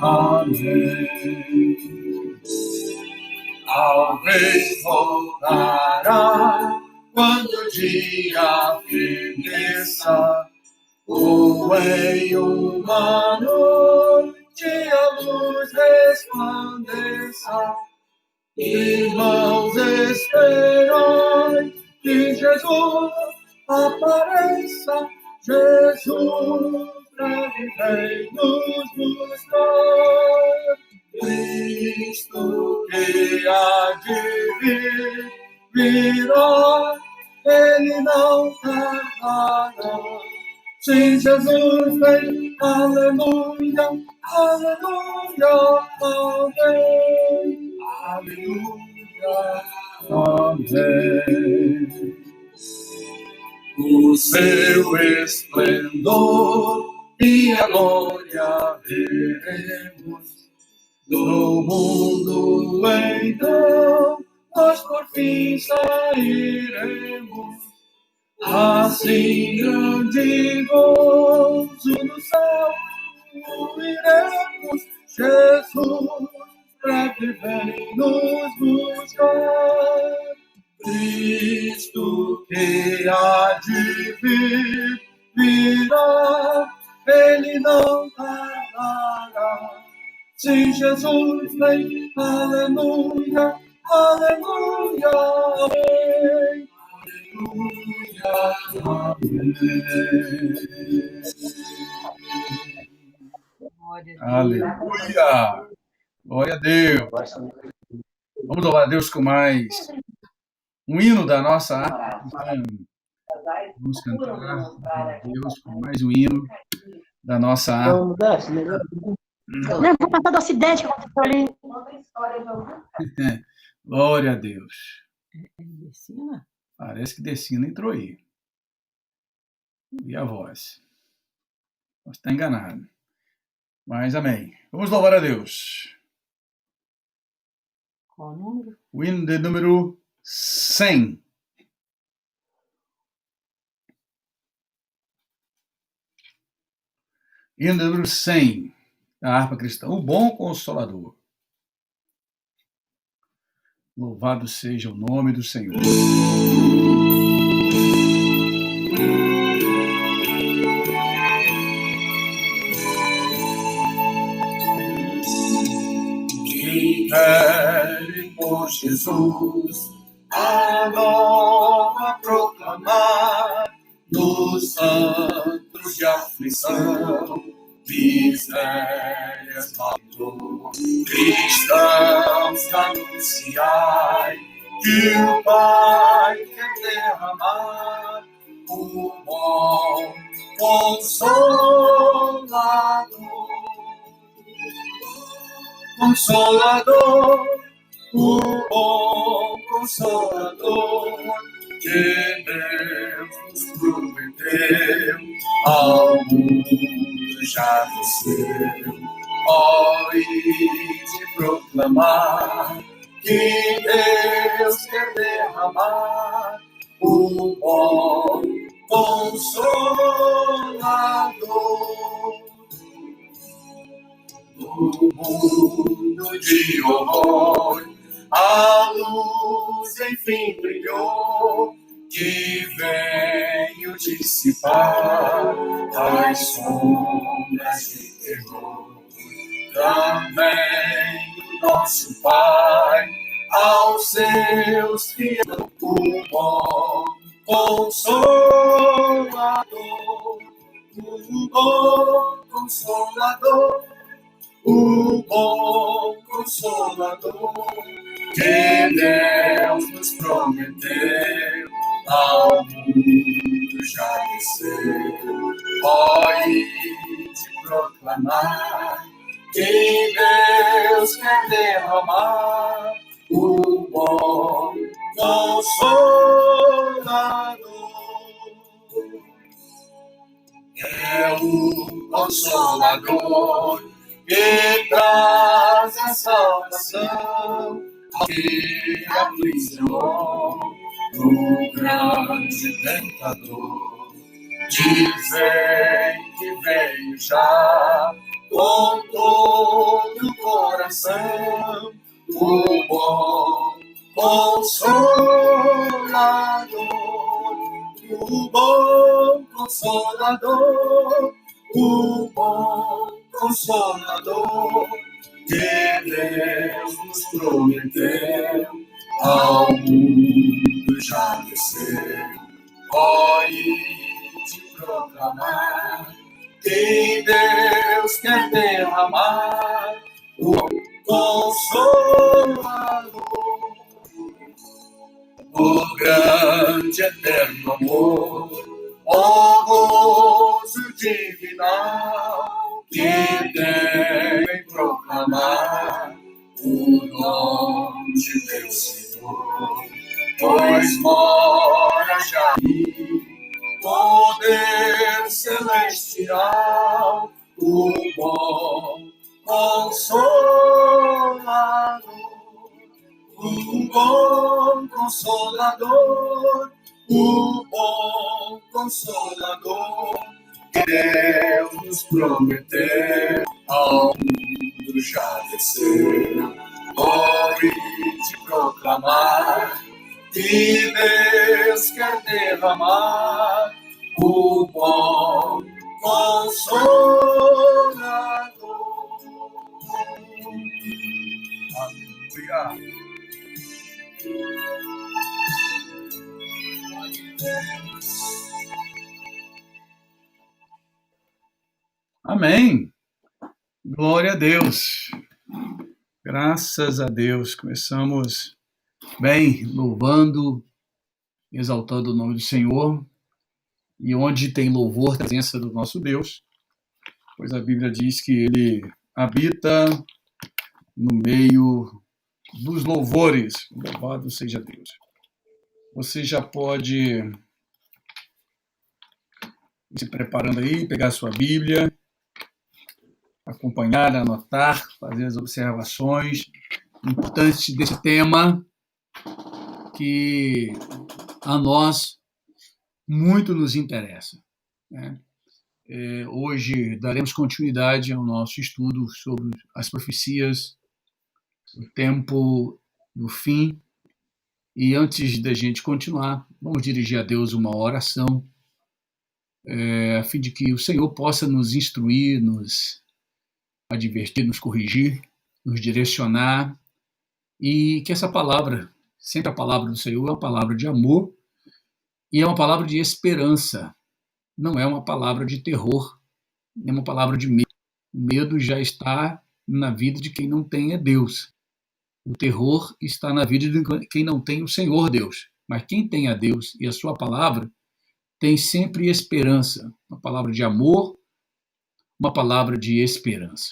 Amém. Talvez voltará quando o dia firmeça, ou em uma noite a luz resplandeça. Irmãos, esperai que Jesus apareça. Jesus breve vem nos buscar. Cristo que há de vir, virá, ele não tardará. Sim, Jesus vem, aleluia, aleluia, amém, aleluia, amém. O seu esplendor e a glória veremos no mundo, então nós por fim sairemos. Assim grande gozo no céu iremos. Jesus breve vem nos buscar. Cristo que há de vir, virá, ele não tardará. Sim, Jesus vem, aleluia, aleluia, amém, aleluia, amém. Aleluia! Glória a Deus! Vamos louvar a Deus com mais um hino da nossa arte. Vamos cantar a Deus com mais um hino da nossa arte. Não, vou passar do acidente que aconteceu ali. Glória a Deus. Decina? Parece que Decina entrou aí. E a voz? Você está enganado. Mas amém. Vamos louvar a Deus. Qual o número? O hino de número 100. Hino de número 100 da harpa cristã. O bom Consolador. Louvado seja o nome do Senhor. Quem quer por Jesus a nova proclamar, nos santos de aflição, misérias, dor, cristãos, anunciai que o Pai quer derramar o bom Consolador. Consolador, o bom Consolador, que Deus nos prometeu, ao mundo já desceu. Ó, ide proclamar que Deus quer derramar o bom Consolador. No mundo de horror, a luz enfim brilhou, que veio dissipar as sombras de terror. Também o nosso Pai, aos seus fiéis, o bom Consolador, o bom Consolador, o bom Consolador, que Deus nos prometeu, ao mundo já desceu. Ó, ide proclamar que Deus quer derramar o bom Consolador. É o Consolador que traz a salvação ao que aprisionou no grande tentador. Dizem que veio já com todo o coração, o bom Consolador, o bom Consolador, o bom Consolador, que Deus nos prometeu, ao mundo já desceu. Ó, e de proclamar que Deus quer derramar o Consolador, o grande eterno amor, ó gozo divinal, que tem proclamar o nome de meu Senhor, pois mora já aí poder celestial, o bom Consolador, o bom Consolador, o bom Consolador, que Deus nos prometeu, ao mundo já desceu. Ore de proclamar que Deus quer derramar o bom Consolador. Aleluia. Amém. Glória a Deus. Graças a Deus. Começamos bem, louvando, exaltando o nome do Senhor. E onde tem louvor, a presença do nosso Deus, pois a Bíblia diz que Ele habita no meio dos louvores. Louvado seja Deus. Você já pode ir se preparando aí, pegar a sua Bíblia, acompanhar, anotar, fazer as observações importantes desse tema que a nós muito nos interessa, né? Hoje daremos continuidade ao nosso estudo sobre as profecias, o tempo do fim. E antes da gente continuar, vamos dirigir a Deus uma oração, a fim de que o Senhor possa nos instruir, nos advertir, nos corrigir, nos direcionar, e que essa palavra, sempre a palavra do Senhor, é uma palavra de amor e é uma palavra de esperança, não é uma palavra de terror, nem uma palavra de medo. O medo já está na vida de quem não tem Deus. O terror está na vida de quem não tem o Senhor Deus. Mas quem tem a Deus e a sua palavra tem sempre esperança. Uma palavra de amor, uma palavra de esperança.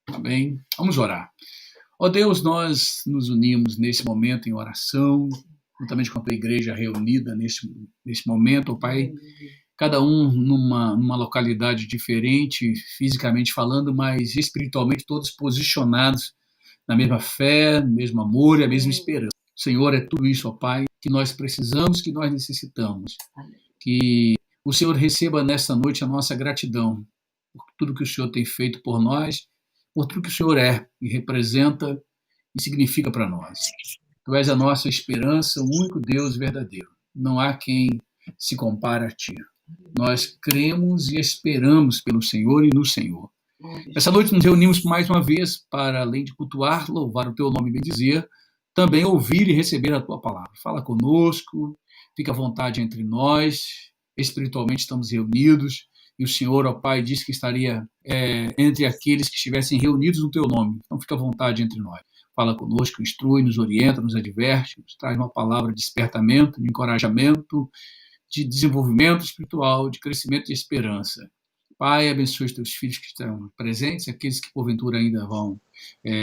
Amém? Vamos orar. Ó Deus, nós nos unimos nesse momento em oração, juntamente com a tua igreja reunida nesse momento, ó Pai, cada um numa localidade diferente, fisicamente falando, mas espiritualmente todos posicionados na mesma fé, no mesmo amor e a mesma esperança. Senhor, é tudo isso, ó Pai, que nós precisamos, que nós necessitamos. Que o Senhor receba nesta noite a nossa gratidão por tudo que o Senhor tem feito por nós, por tudo que o Senhor é e representa e significa para nós. Tu és a nossa esperança, o único Deus verdadeiro. Não há quem se compare a Ti. Nós cremos e esperamos pelo Senhor e no Senhor. Essa noite nos reunimos mais uma vez para, além de cultuar, louvar o Teu nome e bendizer, também ouvir e receber a Tua palavra. Fala conosco, fica à vontade entre nós, espiritualmente estamos reunidos, e o Senhor, ó Pai, disse que estaria entre aqueles que estivessem reunidos no Teu nome. Então fica à vontade entre nós. Fala conosco, instrui, nos orienta, nos adverte, nos traz uma palavra de despertamento, de encorajamento, de desenvolvimento espiritual, de crescimento e esperança. Pai, abençoe os teus filhos que estão presentes, aqueles que porventura ainda vão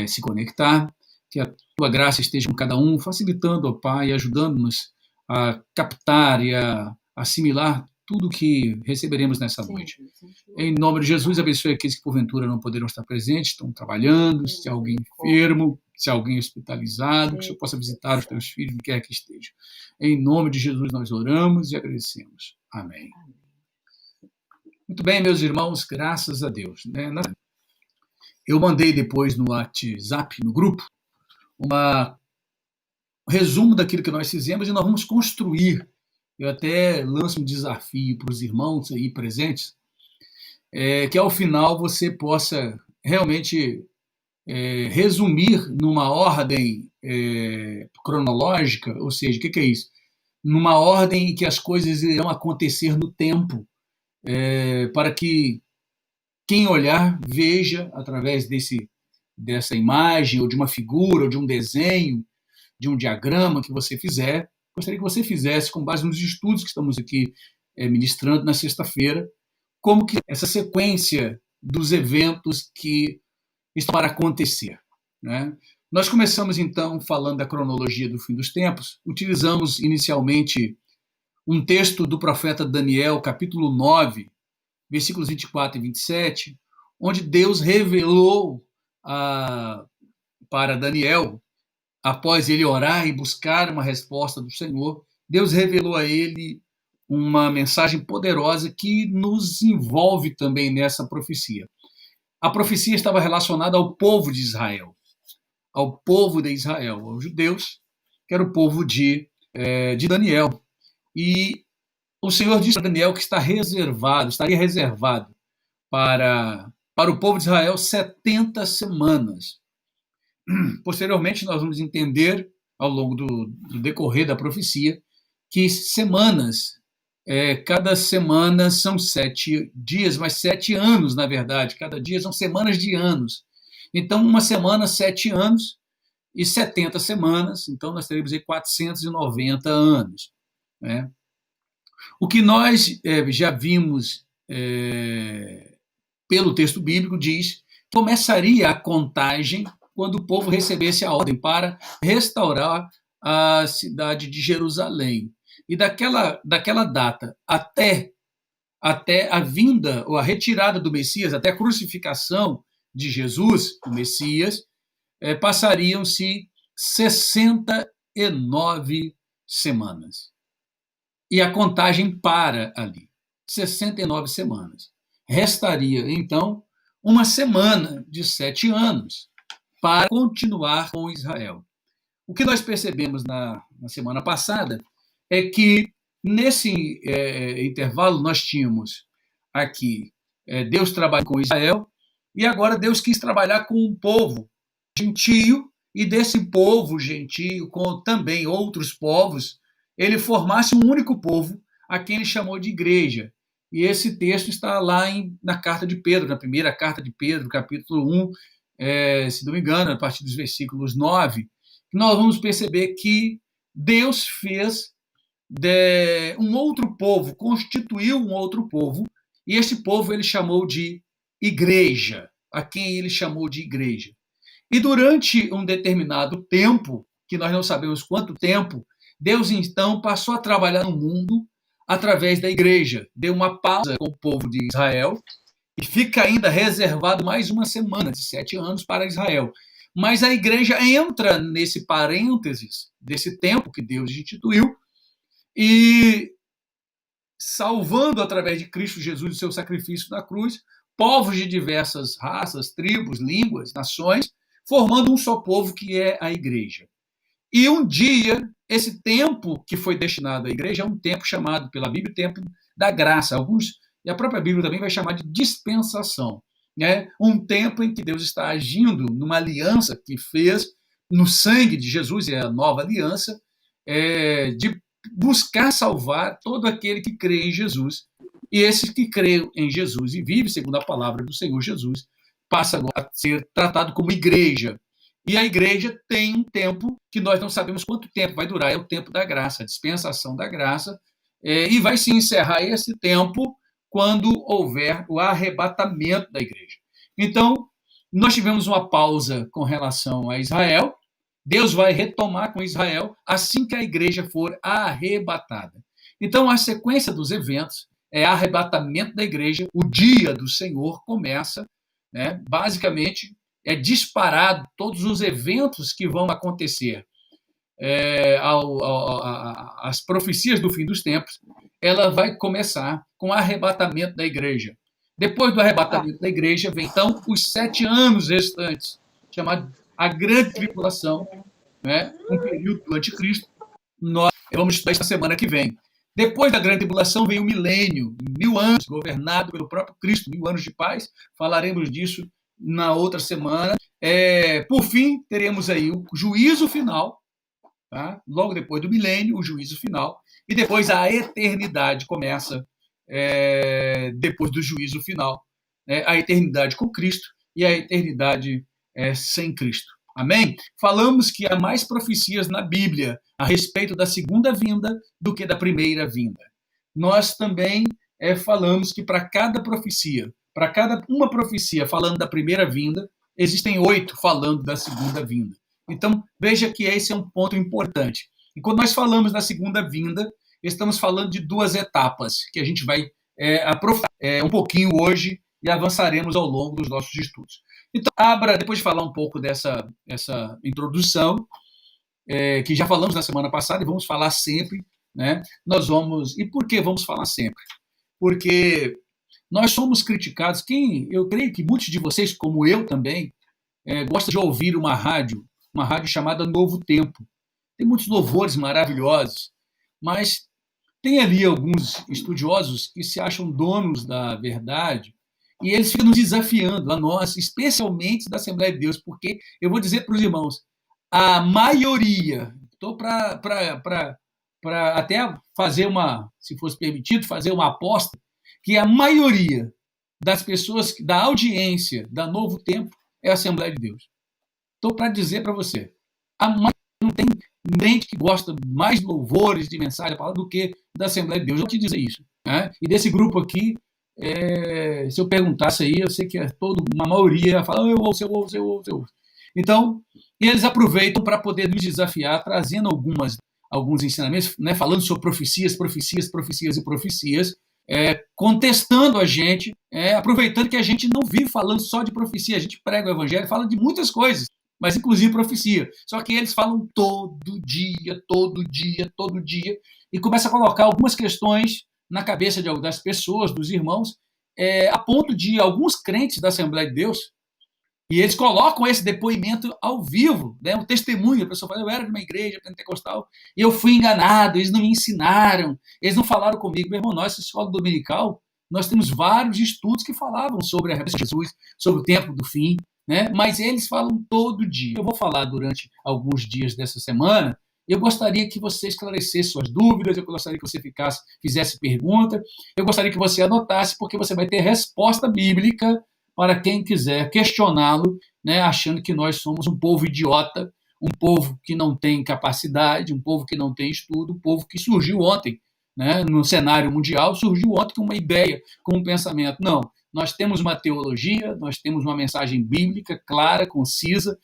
se conectar, que a tua graça esteja com cada um, facilitando, ó Pai, ajudando-nos a captar e a assimilar tudo que receberemos nessa noite. Em nome de Jesus, abençoe aqueles que porventura não poderão estar presentes, estão trabalhando, se há alguém enfermo, se há alguém hospitalizado, que o Senhor possa visitar os teus filhos, onde quer que estejam. Em nome de Jesus nós oramos e agradecemos. Amém. Muito bem, meus irmãos, graças a Deus. Eu mandei depois no WhatsApp, no grupo, um resumo daquilo que nós fizemos e nós vamos construir. Eu até lanço um desafio para os irmãos aí presentes, que ao final você possa realmente resumir numa ordem cronológica, ou seja, o que é isso? Numa ordem em que as coisas irão acontecer no tempo, para que quem olhar veja através dessa imagem, ou de uma figura, ou de um desenho, de um diagrama que você fizer. Gostaria que você fizesse, com base nos estudos que estamos aqui ministrando na sexta-feira, como que essa sequência dos eventos que estão para acontecer, né? Nós começamos, então, falando da cronologia do fim dos tempos. Utilizamos inicialmente um texto do profeta Daniel, capítulo 9, versículos 24 e 27, onde Deus revelou para Daniel, após ele orar e buscar uma resposta do Senhor, Deus revelou a ele uma mensagem poderosa que nos envolve também nessa profecia. A profecia estava relacionada ao povo de Israel, aos judeus, que era o povo de Daniel. E o Senhor disse a Daniel que estaria reservado para o povo de Israel 70 semanas. Posteriormente, nós vamos entender, ao longo do decorrer da profecia, que semanas, cada semana são 7 dias, mas 7 anos, na verdade. Cada dia são semanas de anos. Então, uma semana, 7 anos, e 70 semanas, então nós teremos aí 490 anos, né? O que nós já vimos pelo texto bíblico diz que começaria a contagem quando o povo recebesse a ordem para restaurar a cidade de Jerusalém. E daquela data até a vinda ou a retirada do Messias, até a crucificação de Jesus, o Messias, passariam-se 69 semanas. E a contagem para ali. 69 semanas. Restaria, então, uma semana de 7 anos para continuar com Israel. O que nós percebemos na semana passada é que, nesse intervalo, nós tínhamos aqui Deus trabalhando com Israel, e agora Deus quis trabalhar com um povo gentio, e desse povo gentio, com também outros povos, ele formasse um único povo, a quem ele chamou de igreja. E esse texto está lá na carta de Pedro, na primeira carta de Pedro, capítulo 1, se não me engano, a partir dos versículos 9, nós vamos perceber que Deus fez um outro povo, constituiu um outro povo, e esse povo ele chamou de igreja, a quem ele chamou de igreja. E durante um determinado tempo, que nós não sabemos quanto tempo, Deus então passou a trabalhar no mundo através da igreja. Deu uma pausa com o povo de Israel e fica ainda reservado mais uma semana de 7 anos para Israel. Mas a igreja entra nesse parênteses desse tempo que Deus instituiu e salvando através de Cristo Jesus e seu sacrifício na cruz, povos de diversas raças, tribos, línguas, nações, formando um só povo que é a igreja. E um dia, esse tempo que foi destinado à igreja é um tempo chamado pela Bíblia tempo da graça. E a própria Bíblia também vai chamar de dispensação. Né? Um tempo em que Deus está agindo numa aliança que fez no sangue de Jesus, é a nova aliança, de buscar salvar todo aquele que crê em Jesus. E esse que crê em Jesus e vive segundo a palavra do Senhor Jesus, passa agora a ser tratado como igreja. E a igreja tem um tempo que nós não sabemos quanto tempo vai durar, é o tempo da graça, a dispensação da graça, e vai se encerrar esse tempo quando houver o arrebatamento da igreja. Então, nós tivemos uma pausa com relação a Israel, Deus vai retomar com Israel assim que a igreja for arrebatada. Então, a sequência dos eventos é arrebatamento da igreja, o dia do Senhor começa, né? Basicamente, é disparado todos os eventos que vão acontecer. As profecias do fim dos tempos, ela vai começar com o arrebatamento da igreja. Depois do arrebatamento da igreja, vem então os 7 anos restantes, chamado a Grande Tribulação, né? Um período do anticristo. Nós vamos estudar isso na semana que vem. Depois da Grande Tribulação vem o milênio, 1000 anos, governado pelo próprio Cristo, 1000 anos de paz. Falaremos disso na outra semana. Por fim, teremos aí o juízo final, tá? Logo depois do milênio, o juízo final. E depois a eternidade começa depois do juízo final. A eternidade com Cristo e a eternidade sem Cristo. Amém? Falamos que há mais profecias na Bíblia a respeito da segunda vinda do que da primeira vinda. Nós também falamos que para cada profecia, para cada uma profecia falando da primeira vinda, existem 8 falando da segunda vinda. Então, veja que esse é um ponto importante. E quando nós falamos da segunda vinda, estamos falando de 2 etapas que a gente vai aprofundar um pouquinho hoje e avançaremos ao longo dos nossos estudos. Então, depois de falar um pouco dessa introdução, que já falamos na semana passada e vamos falar sempre, né? E por que vamos falar sempre? Porque nós somos criticados. Eu creio que muitos de vocês, como eu também, gostam de ouvir uma rádio chamada Novo Tempo. Tem muitos louvores maravilhosos, mas tem ali alguns estudiosos que se acham donos da verdade e eles ficam nos desafiando, a nós, especialmente da Assembleia de Deus, porque eu vou dizer para os irmãos, a maioria, estou para até fazer se fosse permitido, fazer uma aposta, que a maioria das pessoas, da audiência da Novo Tempo é a Assembleia de Deus. Estou para dizer para você, a maioria não tem gente que gosta mais de louvores, de mensagem, do que da Assembleia de Deus. Eu vou te dizer isso. Né? E desse grupo aqui, se eu perguntasse aí, eu sei que uma maioria fala, eu ouço. Então, eles aproveitam para poder nos desafiar, trazendo alguns ensinamentos, né, falando sobre profecias, contestando a gente, aproveitando que a gente não vive falando só de profecia, a gente prega o evangelho, fala de muitas coisas, mas inclusive profecia. Só que eles falam todo dia, e começam a colocar algumas questões na cabeça das pessoas, dos irmãos, a ponto de alguns crentes da Assembleia de Deus, e eles colocam esse depoimento ao vivo, né, um testemunho. A pessoa fala, eu era de uma igreja pentecostal e eu fui enganado, eles não me ensinaram, eles não falaram comigo. Meu irmão, nossa escola dominical, nós temos vários estudos que falavam sobre a revelação de Jesus, sobre o tempo do fim, né, mas eles falam todo dia. Eu vou falar durante alguns dias dessa semana. Eu gostaria que você esclarecesse suas dúvidas, eu gostaria que você fizesse pergunta, eu gostaria que você anotasse, porque você vai ter resposta bíblica para quem quiser questioná-lo, né, achando que nós somos um povo idiota, um povo que não tem capacidade, um povo que não tem estudo, um povo que surgiu ontem, né, no cenário mundial, surgiu ontem com uma ideia, com um pensamento. Não, nós temos uma teologia, nós temos uma mensagem bíblica clara, concisa,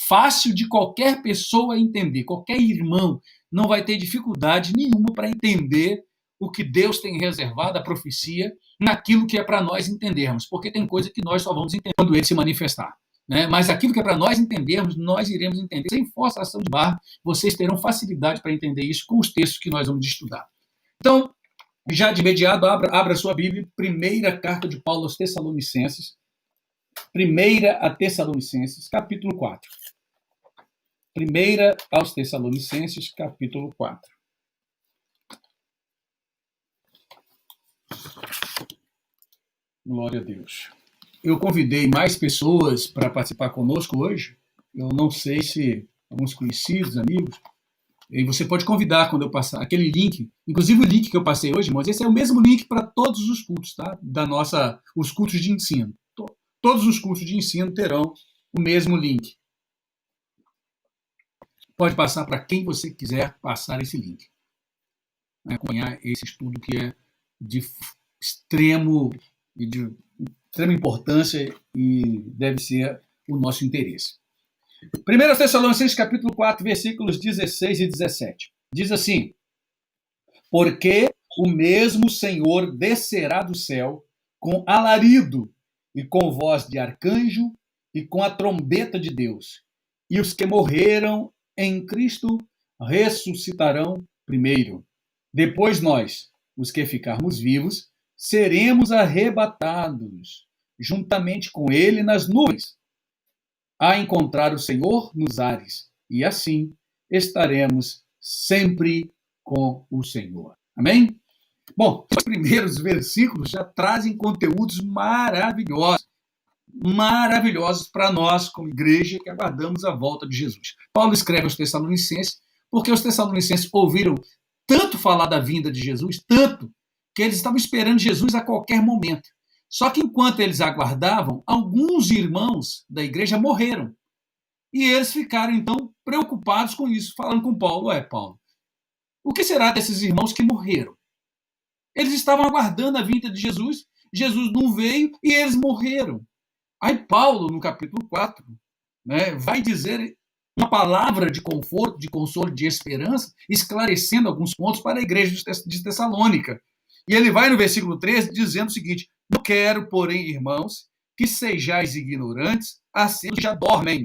fácil de qualquer pessoa entender, qualquer irmão não vai ter dificuldade nenhuma para entender o que Deus tem reservado, a profecia, naquilo que é para nós entendermos, porque tem coisa que nós só vamos entender quando ele se manifestar. Né? Mas aquilo que é para nós entendermos, nós iremos entender. Sem forçação de barra, vocês terão facilidade para entender isso com os textos que nós vamos estudar. Então, já de imediato, abra sua Bíblia, primeira carta de Paulo aos Tessalonicenses, primeira a Tessalonicenses, capítulo 4. Primeira aos Tessalonicenses, capítulo 4. Glória a Deus. Eu convidei mais pessoas para participar conosco hoje. Eu não sei se alguns conhecidos, amigos. E você pode convidar quando eu passar aquele link. Inclusive o link que eu passei hoje, irmãos, esse é o mesmo link para todos os cultos, tá? Os cultos de ensino. Todos os cultos de ensino terão o mesmo link. Pode passar para quem você quiser passar esse link. Acompanhar esse estudo que é de extrema importância e deve ser o nosso interesse. 1 Tessalonicenses capítulo 4, versículos 16 e 17. Diz assim: porque o mesmo Senhor descerá do céu com alarido e com voz de arcanjo e com a trombeta de Deus, e os que morreram em Cristo ressuscitarão primeiro. Depois nós, os que ficarmos vivos, seremos arrebatados juntamente com ele nas nuvens, a encontrar o Senhor nos ares, e assim estaremos sempre com o Senhor. Amém? Bom, os primeiros versículos já trazem conteúdos maravilhosos para nós, como igreja, que aguardamos a volta de Jesus. Paulo escreve aos Tessalonicenses, porque os Tessalonicenses ouviram tanto falar da vinda de Jesus, tanto, que eles estavam esperando Jesus a qualquer momento. Só que enquanto eles aguardavam, alguns irmãos da igreja morreram. E eles ficaram, então, preocupados com isso, falando com Paulo: Paulo, o que será desses irmãos que morreram? Eles estavam aguardando a vinda de Jesus, Jesus não veio e eles morreram. Aí Paulo, no capítulo 4, vai dizer uma palavra de conforto, de consolo, de esperança, esclarecendo alguns pontos para a igreja de Tessalônica. E ele vai no versículo 13 dizendo o seguinte: não quero, porém, irmãos, que sejais ignorantes acerca dos que já dormem,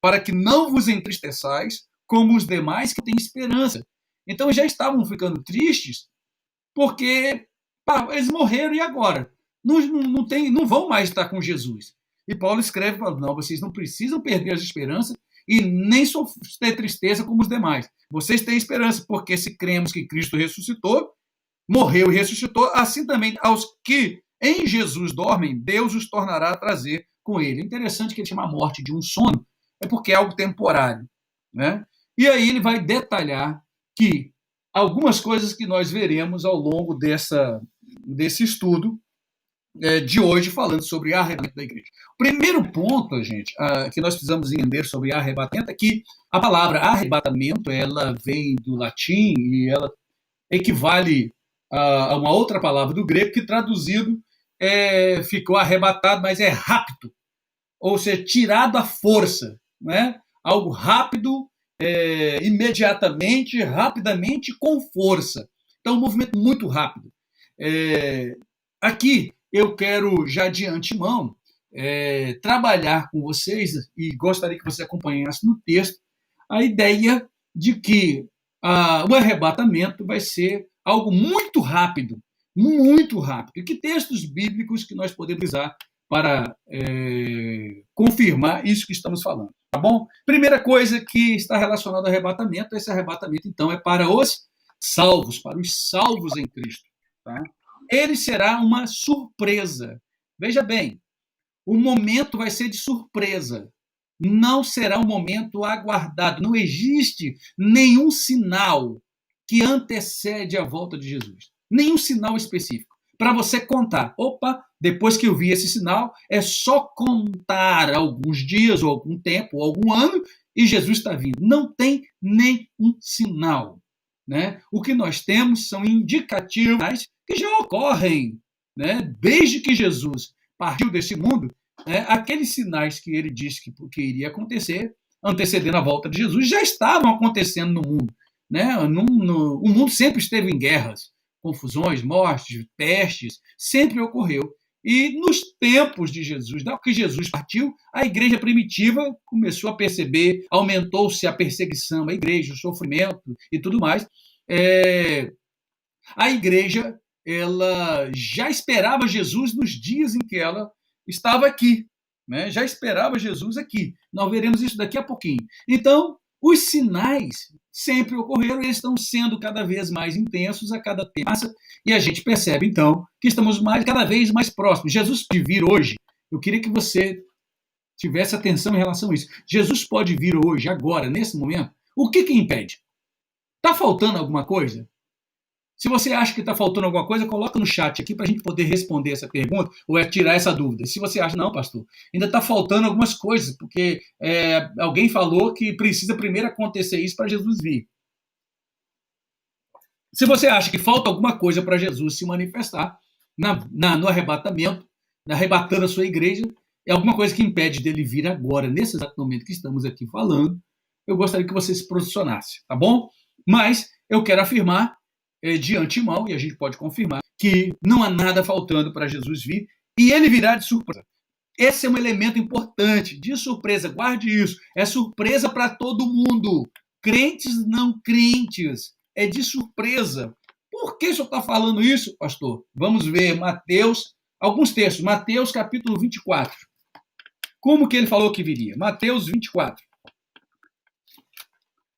para que não vos entristeçais como os demais que têm esperança. Então já estavam ficando tristes porque eles morreram e agora? Não vão mais estar com Jesus. E Paulo escreve, falando: não, vocês não precisam perder as esperanças e nem ter tristeza como os demais. Vocês têm esperança, porque se cremos que Cristo ressuscitou, morreu e ressuscitou, assim também aos que em Jesus dormem, Deus os tornará a trazer com ele. É interessante que ele chama a morte de um sono, é porque é algo temporário. E aí ele vai detalhar que algumas coisas que nós veremos ao longo desse estudo de hoje, falando sobre arrebatamento da igreja. O primeiro ponto, gente, que nós precisamos entender sobre arrebatamento é que a palavra arrebatamento, ela vem do latim e ela equivale a uma outra palavra do grego que traduzido ficou arrebatado, mas é rápido, ou seja, tirado à força, algo rápido, imediatamente, rapidamente, com força. Então, um movimento muito rápido. Aqui eu quero já de antemão trabalhar com vocês, e gostaria que você acompanhasse no texto, a ideia de que o arrebatamento vai ser algo muito rápido, muito rápido. E que textos bíblicos que nós podemos usar para confirmar isso que estamos falando, tá bom? Primeira coisa que está relacionada ao arrebatamento, esse arrebatamento, então, é para os salvos em Cristo, tá? Ele será uma surpresa. Veja bem, o momento vai ser de surpresa. Não será um momento aguardado. Não existe nenhum sinal que antecede a volta de Jesus. Nenhum sinal específico. Para você contar, depois que eu vi esse sinal, é só contar alguns dias, ou algum tempo, ou algum ano, e Jesus está vindo. Não tem nenhum sinal. O que nós temos são indicativos que já ocorrem, desde que Jesus partiu desse mundo. Aqueles sinais que ele disse que iria acontecer, antecedendo a volta de Jesus, já estavam acontecendo no mundo. O mundo sempre esteve em guerras, confusões, mortes, pestes, sempre ocorreu. E nos tempos de Jesus, da que Jesus partiu, a igreja primitiva começou a perceber, aumentou-se a perseguição à igreja, o sofrimento e tudo mais. A igreja, ela já esperava Jesus nos dias em que ela estava aqui, já esperava Jesus aqui. Nós veremos isso daqui a pouquinho. Então, os sinais sempre ocorreram e eles estão sendo cada vez mais intensos a cada tempo. E a gente percebe, então, que estamos cada vez mais próximos. Jesus pode vir hoje. Eu queria que você tivesse atenção em relação a isso. Jesus pode vir hoje, agora, nesse momento. O que impede? Está faltando alguma coisa? Se você acha que está faltando alguma coisa, coloca no chat aqui para a gente poder responder essa pergunta ou tirar essa dúvida. Se você acha, não, pastor, ainda está faltando algumas coisas, porque alguém falou que precisa primeiro acontecer isso para Jesus vir. Se você acha que falta alguma coisa para Jesus se manifestar no arrebatamento, arrebatando a sua igreja, é alguma coisa que impede dele vir agora, nesse exato momento que estamos aqui falando, eu gostaria que você se posicionasse, tá bom? Mas eu quero afirmar de antemão, e a gente pode confirmar, que não há nada faltando para Jesus vir, e ele virá de surpresa. Esse é um elemento importante, de surpresa, guarde isso. É surpresa para todo mundo, crentes, não crentes, é de surpresa. Por que o senhor está falando isso, pastor? Vamos ver Mateus, alguns textos. Mateus, capítulo 24. Como que ele falou que viria? Mateus 24.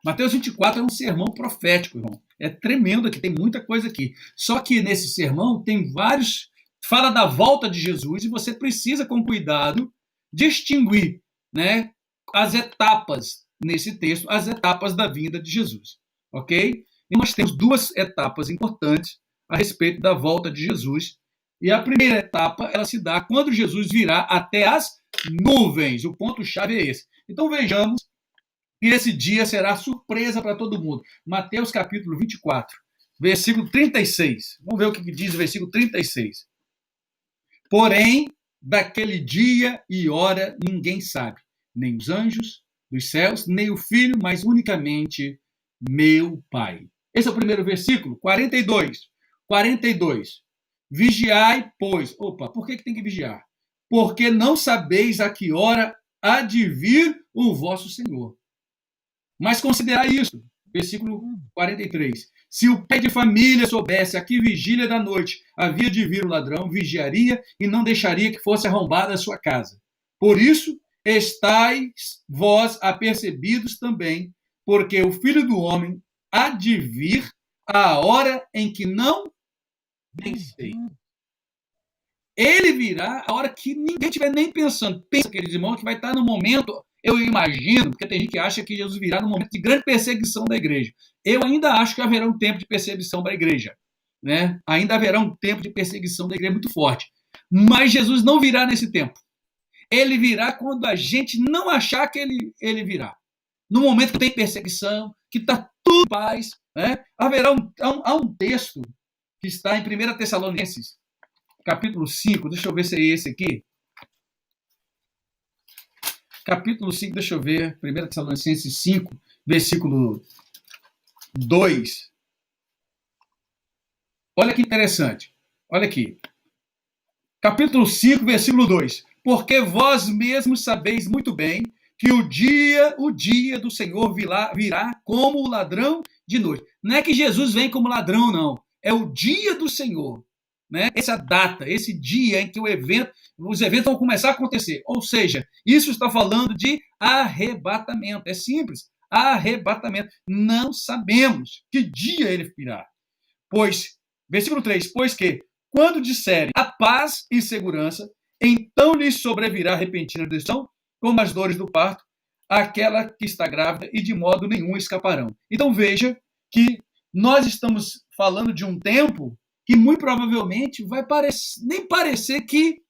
Mateus 24 é um sermão profético, irmão. É tremendo aqui, tem muita coisa aqui. Só que nesse sermão tem vários... Fala da volta de Jesus e você precisa, com cuidado, distinguir, né, as etapas nesse texto, as etapas da vinda de Jesus. Ok? E nós temos duas etapas importantes a respeito da volta de Jesus. E a primeira etapa, ela se dá quando Jesus virá até as nuvens. O ponto-chave é esse. Então vejamos que esse dia será surpresa para todo mundo. Mateus capítulo 24, versículo 36. Vamos ver o que diz o versículo 36. Porém, daquele dia e hora ninguém sabe, nem os anjos dos céus, nem o Filho, mas unicamente meu Pai. Esse é o primeiro versículo, 42. 42. Vigiai, pois. Opa, por que tem que vigiar? Porque não sabeis a que hora há de vir o vosso Senhor. Mas considerai isso, versículo 43. Se o pai de família soubesse a que vigília da noite havia de vir o ladrão, vigiaria e não deixaria que fosse arrombada a sua casa. Por isso, estáis vós apercebidos também, porque o Filho do Homem há de vir à hora em que não pensei. Ele virá a hora que ninguém estiver nem pensando. Pensa, queridos irmãos, que vai estar no momento, eu imagino, porque tem gente que acha que Jesus virá no momento de grande perseguição da igreja. Eu ainda acho que haverá um tempo de perseguição da igreja. Né? Ainda haverá um tempo de perseguição da igreja muito forte. Mas Jesus não virá nesse tempo. Ele virá quando a gente não achar que ele virá. No momento que tem perseguição, que está tudo em paz. Né? Há um texto que está em 1 Tessalonicenses, capítulo 5, deixa eu ver se é esse aqui. Capítulo 5, deixa eu ver, 1 Tessalonicenses 5, versículo 2. Olha que interessante. Olha aqui. Capítulo 5, versículo 2. Porque vós mesmos sabeis muito bem que o dia do Senhor virá como o ladrão de noite. Não é que Jesus vem como ladrão, não. É o dia do Senhor. Né? Essa data, esse dia em que os eventos vão começar a acontecer. Ou seja, isso está falando de arrebatamento. É simples, arrebatamento. Não sabemos que dia ele virá. Pois, versículo 3, pois que, quando disserem a paz e segurança, então lhes sobrevirá repentina destruição, como as dores do parto, aquela que está grávida, e de modo nenhum escaparão. Então veja que nós estamos falando de um tempo que muito provavelmente vai nem parecer que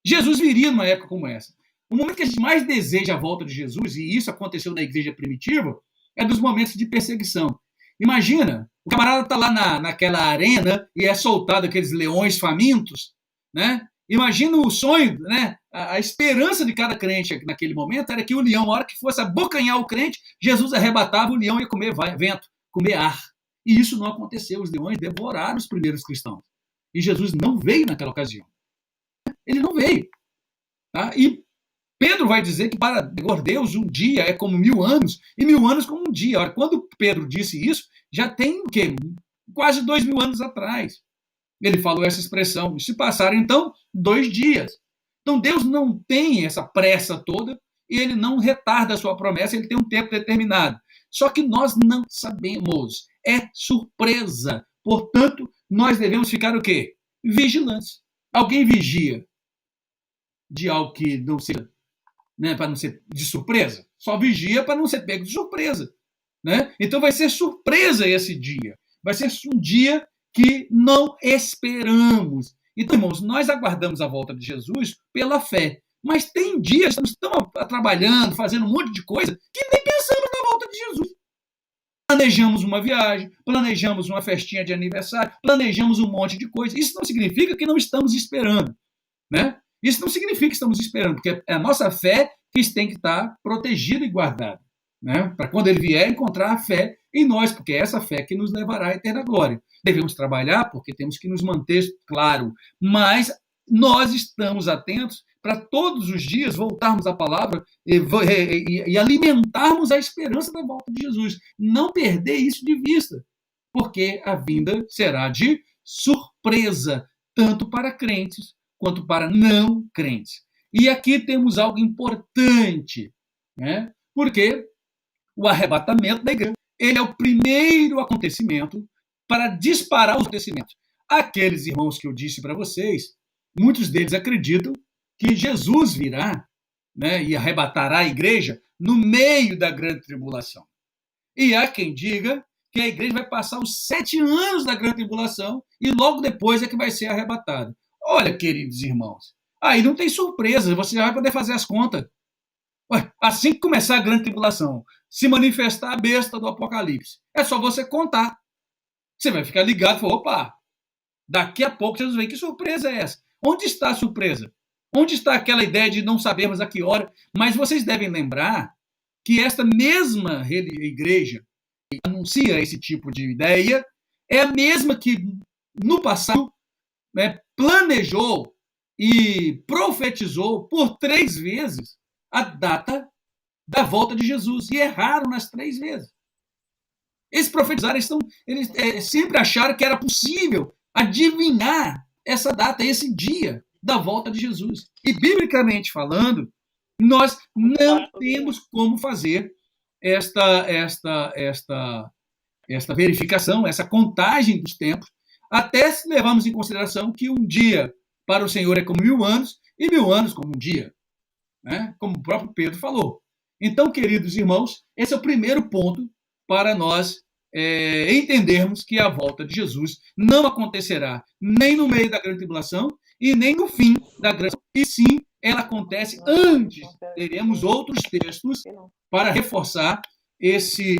Jesus viria numa época como essa. O momento que a gente mais deseja a volta de Jesus, e isso aconteceu na igreja primitiva, é dos momentos de perseguição. Imagina, o camarada está lá naquela arena e é soltado aqueles leões famintos, né? Imagina o sonho, né? A esperança de cada crente naquele momento era que o leão, na hora que fosse abocanhar o crente, Jesus arrebatava, o leão ia comer vento, comer ar. E isso não aconteceu. Os leões devoraram os primeiros cristãos. E Jesus não veio naquela ocasião. Ele não veio. Tá? E Pedro vai dizer que para Deus um dia é como 1000 anos, e 1000 anos como um dia. Ora, quando Pedro disse isso, já tem o quê? Quase 2000 anos atrás. Ele falou essa expressão. E se passaram, então, 2 dias. Então, Deus não tem essa pressa toda e ele não retarda a sua promessa, ele tem um tempo determinado. Só que nós não sabemos. É surpresa. Portanto, nós devemos ficar o quê? Vigilantes. Alguém vigia de algo que não seja, né, para não ser de surpresa? Só vigia para não ser pego de surpresa. Né? Então vai ser surpresa esse dia. Vai ser um dia que não esperamos. Então, irmãos, nós aguardamos a volta de Jesus pela fé. Mas tem dias que estamos trabalhando, fazendo um monte de coisa, que nem pensamos na volta de Jesus. Planejamos uma viagem, planejamos uma festinha de aniversário, planejamos um monte de coisa. Isso não significa que não estamos esperando. Né? Isso não significa que estamos esperando, porque é a nossa fé que tem que estar protegida e guardada. Né? Para quando ele vier, encontrar a fé em nós, porque é essa fé que nos levará à eterna glória. Devemos trabalhar porque temos que nos manter, claro, mas nós estamos atentos para todos os dias voltarmos à palavra e alimentarmos a esperança da volta de Jesus. Não perder isso de vista. porque a vinda será de surpresa, tanto para crentes quanto para não crentes. E aqui temos algo importante, né? Porque o arrebatamento da igreja, ele é o primeiro acontecimento para disparar os acontecimentos. Aqueles irmãos que eu disse para vocês, muitos deles acreditam que Jesus virá, né, e arrebatará a igreja no meio da grande tribulação. E há quem diga que a igreja vai passar os 7 anos da grande tribulação e logo depois é que vai ser arrebatada. Olha, queridos irmãos, aí não tem surpresa, você já vai poder fazer as contas. Ué, assim que começar a grande tribulação, se manifestar a besta do Apocalipse, é só você contar. Você vai ficar ligado e falar, opa, daqui a pouco Jesus vem. Que surpresa é essa? Onde está a surpresa? Onde está aquela ideia de não sabermos a que hora? Mas vocês devem lembrar que esta mesma igreja que anuncia esse tipo de ideia é a mesma que, no passado, né, planejou e profetizou por 3 vezes a data da volta de Jesus. E erraram nas 3 vezes. Esses profetizaram, eles sempre acharam que era possível adivinhar essa data, esse dia da volta de Jesus. E, biblicamente falando, nós não temos como fazer esta verificação, essa contagem dos tempos, até se levarmos em consideração que um dia para o Senhor é como 1000 anos, e 1000 anos como um dia, né? Como o próprio Pedro falou. Então, queridos irmãos, esse é o primeiro ponto para nós entendermos que a volta de Jesus não acontecerá nem no meio da grande tribulação e nem no fim da grande tribulação, e sim, ela acontece antes. Teremos outros textos para reforçar esse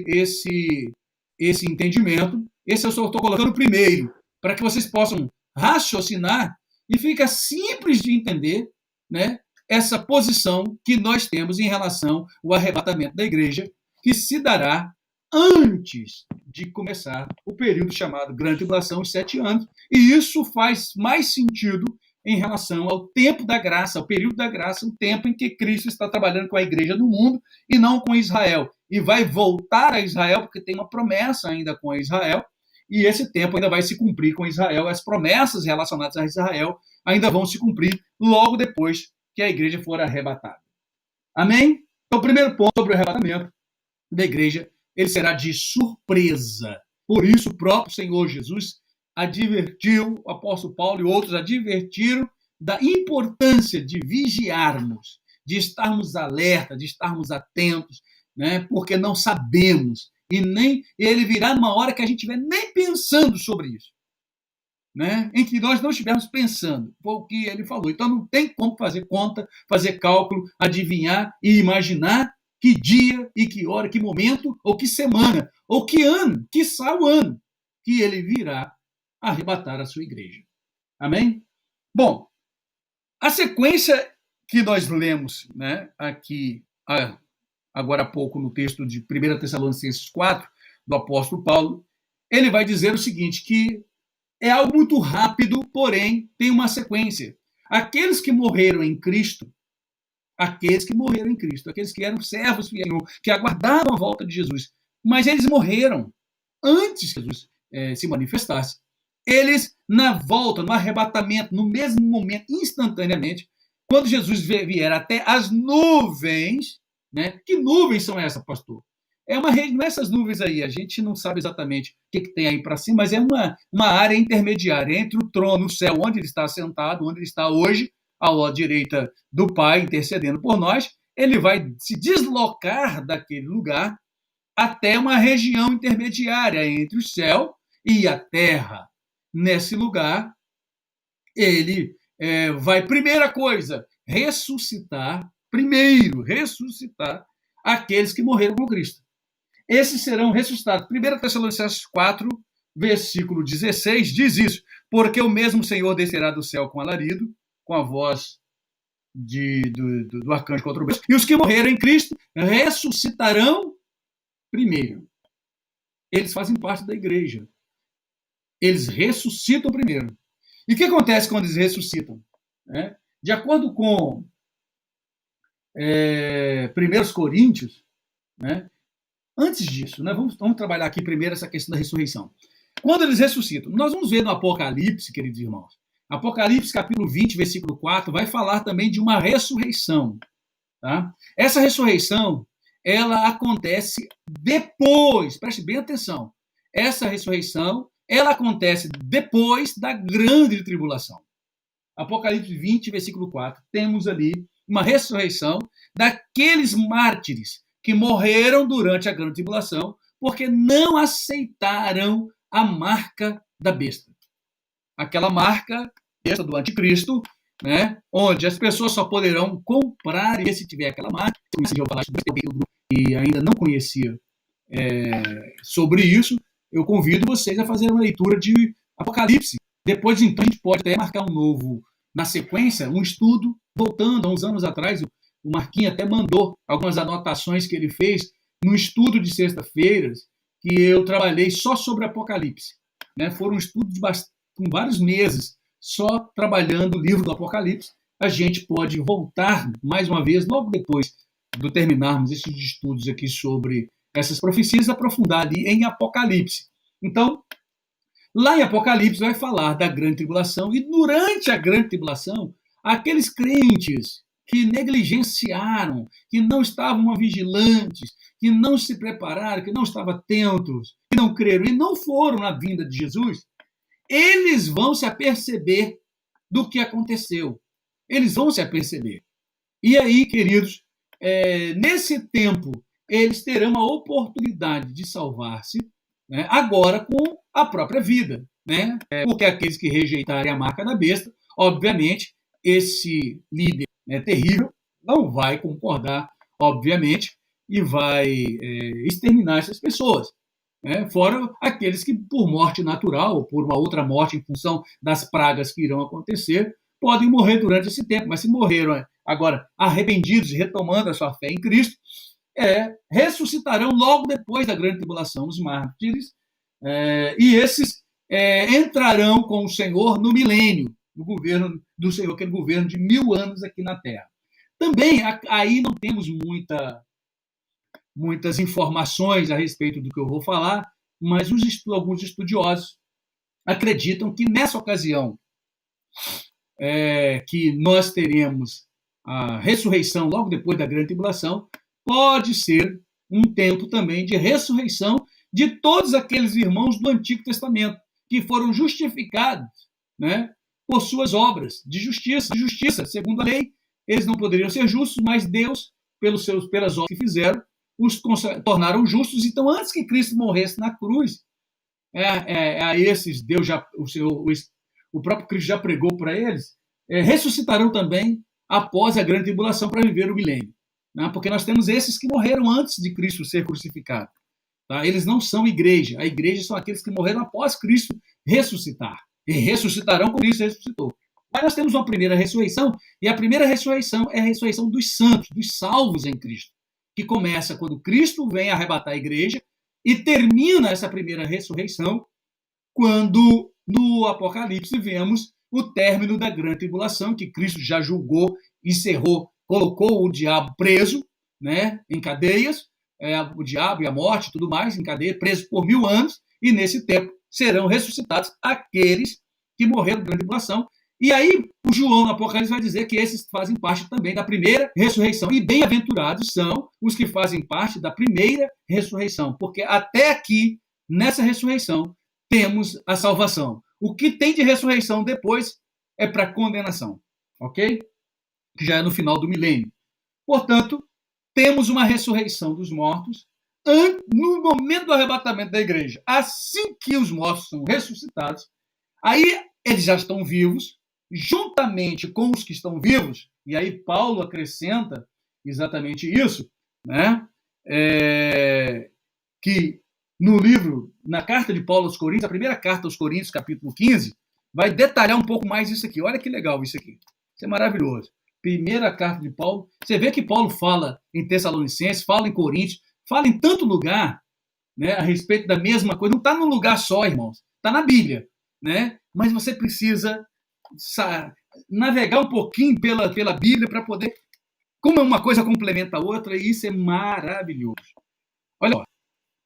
entendimento. Esse eu só estou colocando primeiro, para que vocês possam raciocinar e fica simples de entender, né, essa posição que nós temos em relação ao arrebatamento da igreja, que se dará antes de começar o período chamado Grande Tribulação, os 7 anos, e isso faz mais sentido em relação ao tempo da graça, ao período da graça, o tempo em que Cristo está trabalhando com a igreja no mundo e não com Israel. E vai voltar a Israel, porque tem uma promessa ainda com Israel, e esse tempo ainda vai se cumprir com Israel, as promessas relacionadas a Israel ainda vão se cumprir logo depois que a igreja for arrebatada. Amém? Então, o primeiro ponto sobre o arrebatamento da igreja, ele será de surpresa. Por isso, o próprio Senhor Jesus advertiu, o apóstolo Paulo e outros advertiram da importância de vigiarmos, de estarmos alerta, de estarmos atentos, né? Porque não sabemos. E ele virá numa hora que a gente estiver nem pensando sobre isso, né? Em que nós não estivermos pensando. Foi o que ele falou. Então não tem como fazer conta, fazer cálculo, adivinhar e imaginar que dia e que hora, que momento, ou que semana, ou que ano, quiçá o ano, que ele virá arrebatar a sua igreja. Amém? Bom, a sequência que nós lemos, né, aqui, agora há pouco, no texto de 1 Tessalonicenses 4, do apóstolo Paulo, ele vai dizer o seguinte, que é algo muito rápido, porém tem uma sequência. Aqueles que morreram em Cristo, aqueles que eram servos fiéis, que aguardavam a volta de Jesus, mas eles morreram antes que Jesus se manifestasse. Eles, na volta, no arrebatamento, no mesmo momento, instantaneamente, quando Jesus vier até as nuvens, né? Que nuvens são essas, pastor? Não é essas nuvens aí, a gente não sabe exatamente o que tem aí para cima, mas é uma área intermediária entre o trono, o céu, onde ele está sentado, onde ele está hoje, à direita do Pai, intercedendo por nós. Ele vai se deslocar daquele lugar até uma região intermediária entre o céu e a terra. Nesse lugar, ele vai, primeira coisa, ressuscitar aqueles que morreram com Cristo. Esses serão ressuscitados. 1 Tessalonicenses 4, versículo 16, diz isso. Porque o mesmo Senhor descerá do céu com alarido, com a voz do arcanjo contra o beijo. E os que morreram em Cristo ressuscitarão primeiro. Eles fazem parte da igreja. Eles ressuscitam primeiro. E o que acontece quando eles ressuscitam? De acordo com 1 Coríntios, né? Antes disso, né, vamos trabalhar aqui primeiro essa questão da ressurreição. Quando eles ressuscitam, nós vamos ver no Apocalipse, queridos irmãos, Apocalipse capítulo 20, versículo 4, vai falar também de uma ressurreição. Tá? Essa ressurreição, ela acontece depois, preste bem atenção, essa ressurreição, ela acontece depois da grande tribulação. Apocalipse 20, versículo 4, temos ali uma ressurreição daqueles mártires que morreram durante a grande tribulação porque não aceitaram a marca da besta. Aquela marca besta do anticristo, né, onde as pessoas só poderão comprar, e se tiver aquela marca, eu falar e ainda não conhecia sobre isso, eu convido vocês a fazer uma leitura de Apocalipse. Depois, então, a gente pode até marcar um novo, na sequência, um estudo, voltando a uns anos atrás, o Marquinhos até mandou algumas anotações que ele fez no estudo de sexta-feiras, que eu trabalhei só sobre Apocalipse. Né? Foram um estudo com vários meses, só trabalhando o livro do Apocalipse. A gente pode voltar mais uma vez, logo depois de terminarmos esses estudos aqui sobre essas profecias, aprofundar ali em Apocalipse. Então, lá em Apocalipse vai falar da grande tribulação, e durante a grande tribulação, aqueles crentes que negligenciaram, que não estavam vigilantes, que não se prepararam, que não estavam atentos, que não creram e não foram na vinda de Jesus, eles vão se aperceber do que aconteceu. Eles vão se aperceber. E aí, queridos, nesse tempo, eles terão a oportunidade de salvar-se, né, agora com a própria vida. Né? Porque aqueles que rejeitarem a marca da besta, obviamente, esse líder terrível não vai concordar, obviamente, e vai exterminar essas pessoas. Fora aqueles que, por morte natural, ou por uma outra morte em função das pragas que irão acontecer, podem morrer durante esse tempo, mas se morreram agora arrependidos e retomando a sua fé em Cristo, ressuscitarão logo depois da grande tribulação, os mártires, e esses entrarão com o Senhor no milênio, no governo do Senhor, aquele governo de 1000 anos aqui na Terra. Também aí não temos muitas informações a respeito do que eu vou falar, mas alguns estudiosos acreditam que nessa ocasião que nós teremos a ressurreição logo depois da grande tribulação, pode ser um tempo também de ressurreição de todos aqueles irmãos do Antigo Testamento que foram justificados, né, por suas obras de justiça, segundo a lei. Eles não poderiam ser justos, mas Deus, pelas obras que fizeram, os tornaram justos. Então, antes que Cristo morresse na cruz, a esses Deus o próprio Cristo já pregou para eles, ressuscitarão também após a grande tribulação para viver o milênio. Né? Porque nós temos esses que morreram antes de Cristo ser crucificado. Tá? Eles não são igreja. A igreja são aqueles que morreram após Cristo ressuscitar. E ressuscitarão como Cristo ressuscitou. Mas nós temos uma primeira ressurreição, e a primeira ressurreição é a ressurreição dos santos, dos salvos em Cristo, que começa quando Cristo vem arrebatar a igreja e termina essa primeira ressurreição quando, no Apocalipse, vemos o término da grande tribulação, que Cristo já julgou, encerrou, colocou o diabo preso, né, em cadeias, o diabo e a morte, tudo mais, em cadeia, preso por 1000 anos, e nesse tempo serão ressuscitados aqueles que morreram na grande tribulação. E aí, o João, no Apocalipse, vai dizer que esses fazem parte também da primeira ressurreição. E bem-aventurados são os que fazem parte da primeira ressurreição, porque até aqui, nessa ressurreição, temos a salvação. O que tem de ressurreição depois é para condenação, ok? Que já é no final do milênio. Portanto, temos uma ressurreição dos mortos no momento do arrebatamento da igreja. Assim que os mortos são ressuscitados, aí eles já estão vivos, juntamente com os que estão vivos, e aí Paulo acrescenta exatamente isso, né? Que no livro, na carta de Paulo aos Coríntios, a primeira carta aos Coríntios, capítulo 15, vai detalhar um pouco mais isso aqui. Olha que legal isso aqui. Isso é maravilhoso. Primeira carta de Paulo. Você vê que Paulo fala em Tessalonicenses, fala em Coríntios, fala em tanto lugar, né, a respeito da mesma coisa. Não está num lugar só, irmãos. Está na Bíblia. Né? Mas você precisa navegar um pouquinho pela Bíblia para poder... Como uma coisa complementa a outra, e isso é maravilhoso. Olha,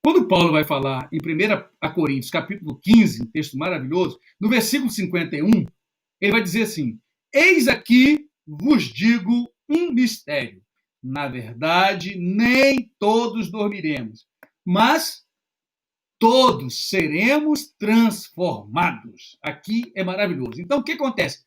Quando Paulo vai falar em 1 Coríntios, capítulo 15, um texto maravilhoso, no versículo 51, ele vai dizer assim: eis aqui vos digo um mistério. Na verdade, nem todos dormiremos, mas todos seremos transformados. Aqui é maravilhoso. Então, o que acontece?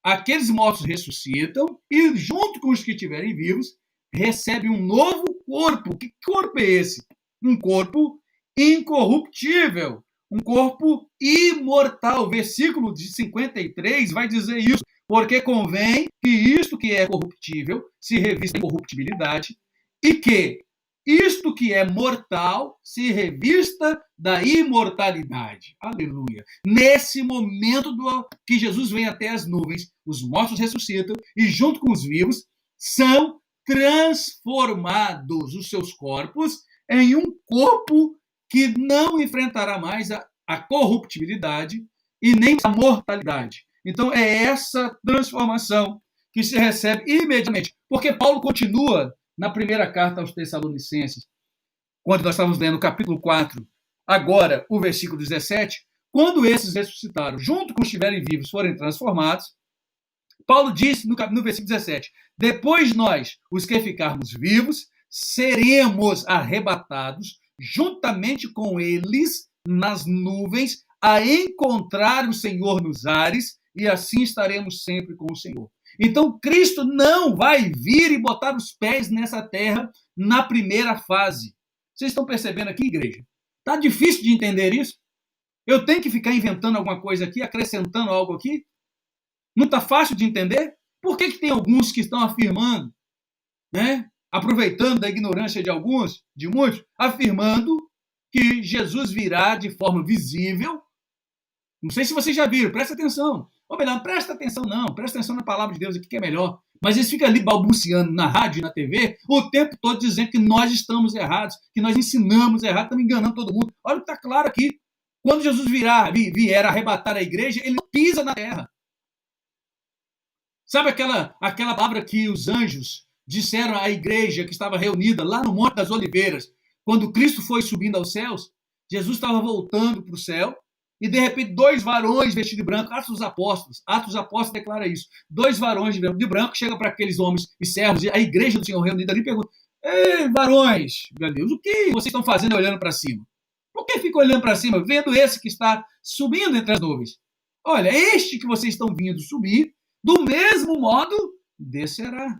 Aqueles mortos ressuscitam e, junto com os que estiverem vivos, recebem um novo corpo. Que corpo é esse? Um corpo incorruptível, um corpo imortal. O versículo de 53 vai dizer isso, porque convém que isto que é corruptível se revista em corruptibilidade e que isto que é mortal se revista da imortalidade. Aleluia. Nesse momento que Jesus vem até as nuvens, os mortos ressuscitam e, junto com os vivos, são transformados os seus corpos em um corpo que não enfrentará mais a corruptibilidade e nem a mortalidade. Então, é essa transformação que se recebe imediatamente. Porque Paulo continua na primeira carta aos Tessalonicenses, quando nós estávamos lendo o capítulo 4, agora o versículo 17, quando esses ressuscitaram, junto com os que estiverem vivos, forem transformados, Paulo disse no versículo 17, depois nós, os que ficarmos vivos, seremos arrebatados juntamente com eles nas nuvens a encontrar o Senhor nos ares e assim estaremos sempre com o Senhor. Então, Cristo não vai vir e botar os pés nessa terra na primeira fase. Vocês estão percebendo aqui, igreja? Está difícil de entender isso? Eu tenho que ficar inventando alguma coisa aqui, acrescentando algo aqui? Não está fácil de entender? Por que tem alguns que estão afirmando, né, aproveitando da ignorância de alguns, de muitos, afirmando que Jesus virá de forma visível? Não sei se vocês já viram, presta atenção. Ou melhor, não presta atenção não, presta atenção na palavra de Deus aqui que é melhor. Mas eles ficam ali balbuciando na rádio e na TV o tempo todo dizendo que nós estamos errados, que nós ensinamos errado, estamos enganando todo mundo. Olha o que está claro aqui. Quando Jesus vier arrebatar a igreja, ele não pisa na terra. Sabe aquela palavra que os anjos disseram à igreja que estava reunida lá no Monte das Oliveiras, quando Cristo foi subindo aos céus? Jesus estava voltando para o céu, e, de repente, dois varões vestidos de branco, Atos dos Apóstolos declara isso. Dois varões de branco chegam para aqueles homens e servos, a igreja do Senhor reunida ali, e perguntam: ei, varões, meu Deus, o que vocês estão fazendo olhando para cima? Por que ficam olhando para cima, vendo esse que está subindo entre as nuvens? Olha, este que vocês estão vindo subir, do mesmo modo, descerá.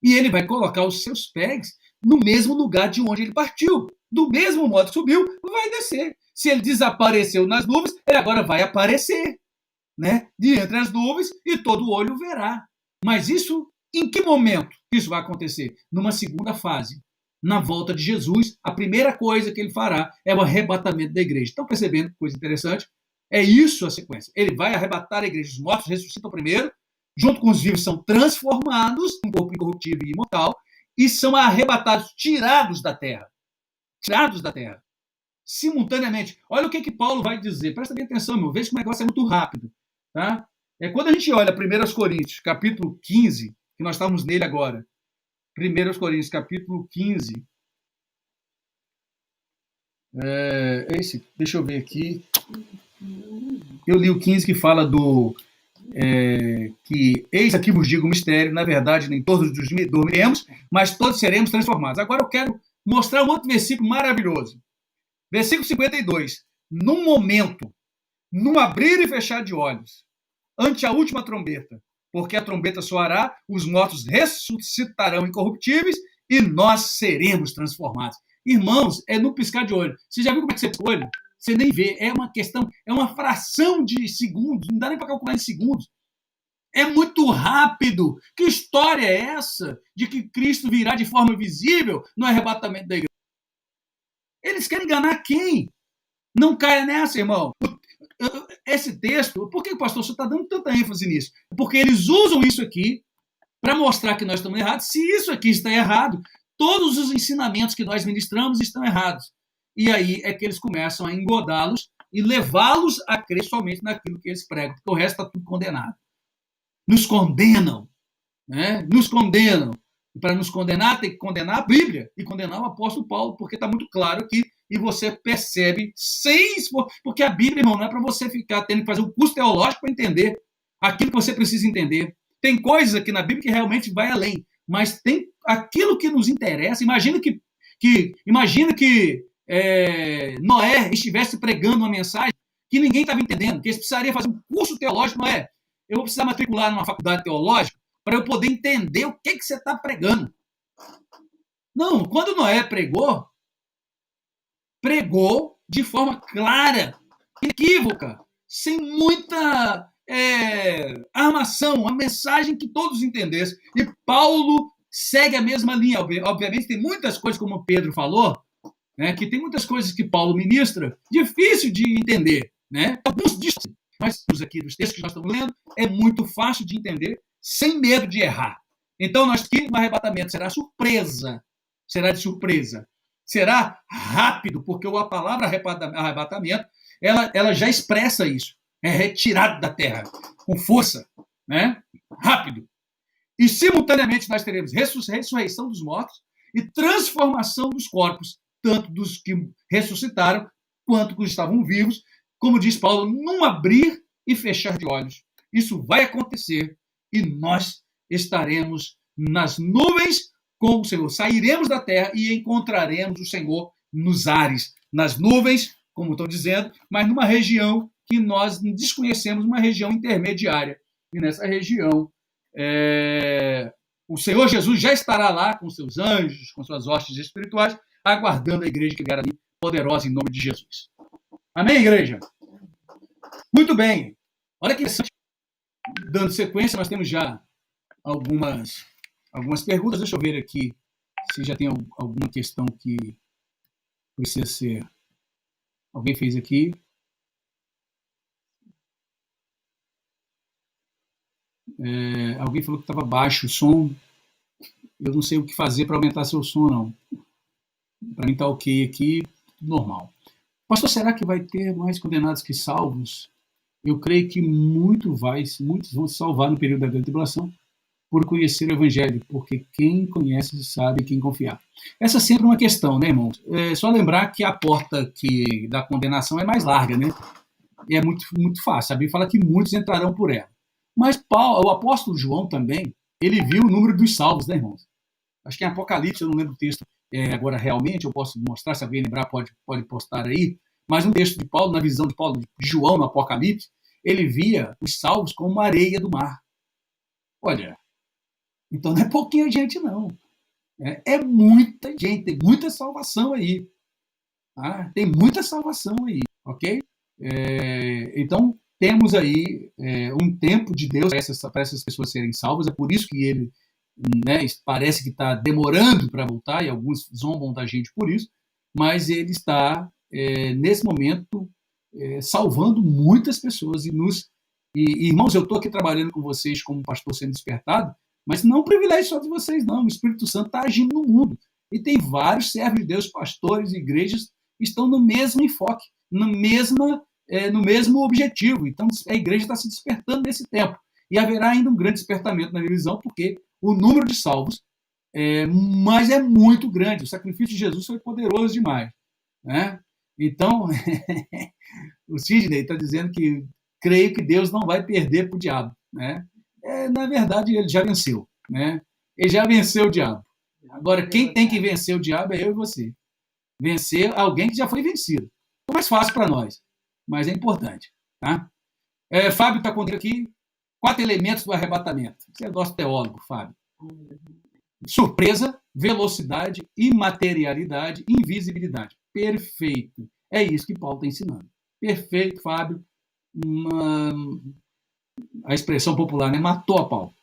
E ele vai colocar os seus pés no mesmo lugar de onde ele partiu. Do mesmo modo que subiu, vai descer. Se ele desapareceu nas nuvens, ele agora vai aparecer, né, de entre as nuvens e todo olho verá. Mas isso, em que momento isso vai acontecer? Numa segunda fase. Na volta de Jesus, a primeira coisa que ele fará é o arrebatamento da igreja. Estão percebendo que coisa interessante? É isso a sequência. Ele vai arrebatar a igreja. Os mortos ressuscitam primeiro, junto com os vivos são transformados em corpo incorruptível e imortal e são arrebatados, tirados da terra. Tirados da terra. Simultaneamente. Olha o que Paulo vai dizer. Presta bem atenção, meu. Veja que o negócio é muito rápido. Tá? Quando a gente olha 1 Coríntios, capítulo 15, que nós estamos nele agora. 1 Coríntios, capítulo 15. Deixa eu ver aqui. Eu li o 15 que fala que eis aqui vos digo um mistério, na verdade nem todos dormiremos, mas todos seremos transformados. Agora eu quero mostrar um outro versículo maravilhoso. Versículo 52. Num momento, num abrir e fechar de olhos, ante a última trombeta, porque a trombeta soará, os mortos ressuscitarão incorruptíveis e nós seremos transformados. Irmãos, é no piscar de olho. Você já viu como é que você pisca o olho? Você nem vê. É uma questão, é uma fração de segundos. Não dá nem para calcular em segundos. É muito rápido. Que história é essa de que Cristo virá de forma visível no arrebatamento da igreja? Eles querem enganar quem? Não caia nessa, irmão. Esse texto, por que o pastor está dando tanta ênfase nisso? Porque eles usam isso aqui para mostrar que nós estamos errados. Se isso aqui está errado, todos os ensinamentos que nós ministramos estão errados. E aí é que eles começam a engodá-los e levá-los a crer somente naquilo que eles pregam, porque o resto está tudo condenado. Nos condenam, né? Nos condenam. E para nos condenar, tem que condenar a Bíblia e condenar o apóstolo Paulo, porque está muito claro aqui e você percebe porque a Bíblia, irmão, não é para você ficar tendo que fazer um curso teológico para entender aquilo que você precisa entender. Tem coisas aqui na Bíblia que realmente vai além, mas tem aquilo que nos interessa. Imagina que Noé estivesse pregando uma mensagem que ninguém estava entendendo, que eles precisariam fazer um curso teológico. Noé, eu vou precisar matricular numa faculdade teológica para eu poder entender o que você está pregando. Não, quando Noé pregou de forma clara, inequívoca, sem muita armação, a mensagem que todos entendessem. E Paulo segue a mesma linha. Obviamente, tem muitas coisas, como Pedro falou, né, que tem muitas coisas que Paulo ministra, difícil de entender. Né? Alguns disso, mas aqui dos textos que nós estamos lendo, é muito fácil de entender, sem medo de errar. Então, nós aqui no arrebatamento será surpresa, será de surpresa. Será rápido, porque a palavra arrebatamento, ela já expressa isso. É retirado da terra, com força, né? Rápido. E, simultaneamente, nós teremos ressurreição dos mortos e transformação dos corpos, tanto dos que ressuscitaram, quanto dos que estavam vivos, como diz Paulo, num abrir e fechar de olhos. Isso vai acontecer e nós estaremos nas nuvens com o Senhor. Sairemos da terra e encontraremos o Senhor nos ares, nas nuvens, como estou dizendo, mas numa região que nós desconhecemos, uma região intermediária. E nessa região, o Senhor Jesus já estará lá com seus anjos, com suas hostes espirituais, aguardando a igreja que vier ali, poderosa em nome de Jesus. Amém, igreja? Muito bem. Olha que interessante. Dando sequência, nós temos já algumas perguntas. Deixa eu ver aqui se já tem alguma questão que precisa ser... Alguém fez aqui. Alguém falou que estava baixo o som. Eu não sei o que fazer para aumentar seu som, não. Para mim está ok aqui, normal. Pastor, será que vai ter mais condenados que salvos? Eu creio que muitos vão se salvar no período da grande tribulação por conhecer o Evangelho, porque quem conhece sabe quem confiar. Essa é sempre uma questão, né, irmãos? Só lembrar que a porta da condenação é mais larga, né? É muito, muito fácil. A Bíblia fala que muitos entrarão por ela. Mas o apóstolo João também, ele viu o número dos salvos, né, irmãos? Acho que em Apocalipse, eu não lembro o texto agora realmente, eu posso mostrar, se alguém lembrar pode postar aí, mas um texto de Paulo, na visão de Paulo, de João no Apocalipse, ele via os salvos como areia do mar. Olha, então não é pouquinha gente, não. É muita gente, tem muita salvação aí. Tá? Tem muita salvação aí, ok? Então, temos aí um tempo de Deus para essas pessoas serem salvas, é por isso que ele parece que está demorando para voltar, e alguns zombam da gente por isso, mas ele está, nesse momento, salvando muitas pessoas. E irmãos, eu estou aqui trabalhando com vocês como pastor sendo despertado, mas não é um privilégio só de vocês, não. O Espírito Santo está agindo no mundo. E tem vários servos de Deus, pastores, igrejas, que estão no mesmo enfoque, no mesmo objetivo. Então, a igreja está se despertando nesse tempo. E haverá ainda um grande despertamento na minha visão, porque o número de salvos mas é muito grande. O sacrifício de Jesus foi poderoso demais. Né? Então, o Sidney está dizendo que creio que Deus não vai perder para o diabo. Né? Na verdade, ele já venceu. Né? Ele já venceu o diabo. Agora, quem tem que vencer o diabo é eu e você. Vencer alguém que já foi vencido. É mais fácil para nós, mas é importante. Tá? Fábio está contando aqui 4 elementos do arrebatamento. Você é nosso teólogo, Fábio. Surpresa, velocidade, imaterialidade, invisibilidade. Perfeito. É isso que Paulo está ensinando. Perfeito, Fábio. A expressão popular, né? Matou a Paulo.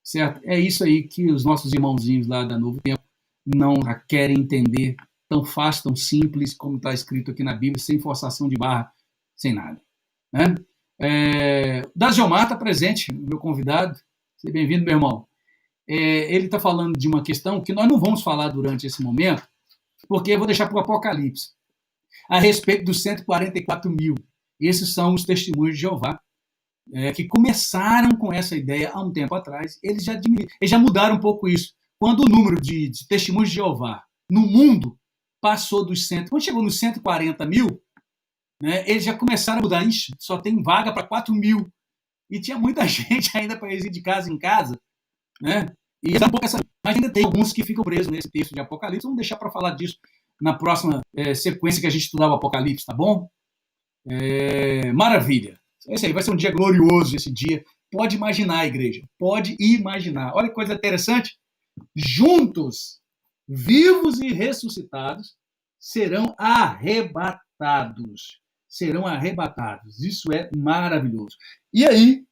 Certo? É isso aí que os nossos irmãozinhos lá da Novo Tempo não querem entender. Tão fácil, tão simples, como está escrito aqui na Bíblia, sem forçação de barra, sem nada. Né? Daziomar está presente, meu convidado. Seja bem-vindo, meu irmão. Ele está falando de uma questão que nós não vamos falar durante esse momento, porque eu vou deixar para o Apocalipse, a respeito dos 144 mil. Esses são os testemunhos de Jeová, que começaram com essa ideia há um tempo atrás. Eles já mudaram um pouco isso. quando o número de testemunhos de Jeová no mundo passou dos 100, quando chegou nos 140 mil, né, eles já começaram a mudar. Ixi, só tem vaga para 4 mil. E tinha muita gente ainda para ir de casa em casa, né? E um pouco essa... Mas ainda tem alguns que ficam presos nesse texto de Apocalipse. Vamos deixar para falar disso na próxima sequência que a gente estudar o Apocalipse, tá bom? Maravilha. Esse aí vai ser um dia glorioso, esse dia. Pode imaginar, igreja. Pode imaginar. Olha que coisa interessante. Juntos, vivos e ressuscitados, serão arrebatados. Serão arrebatados. Isso é maravilhoso. E aí,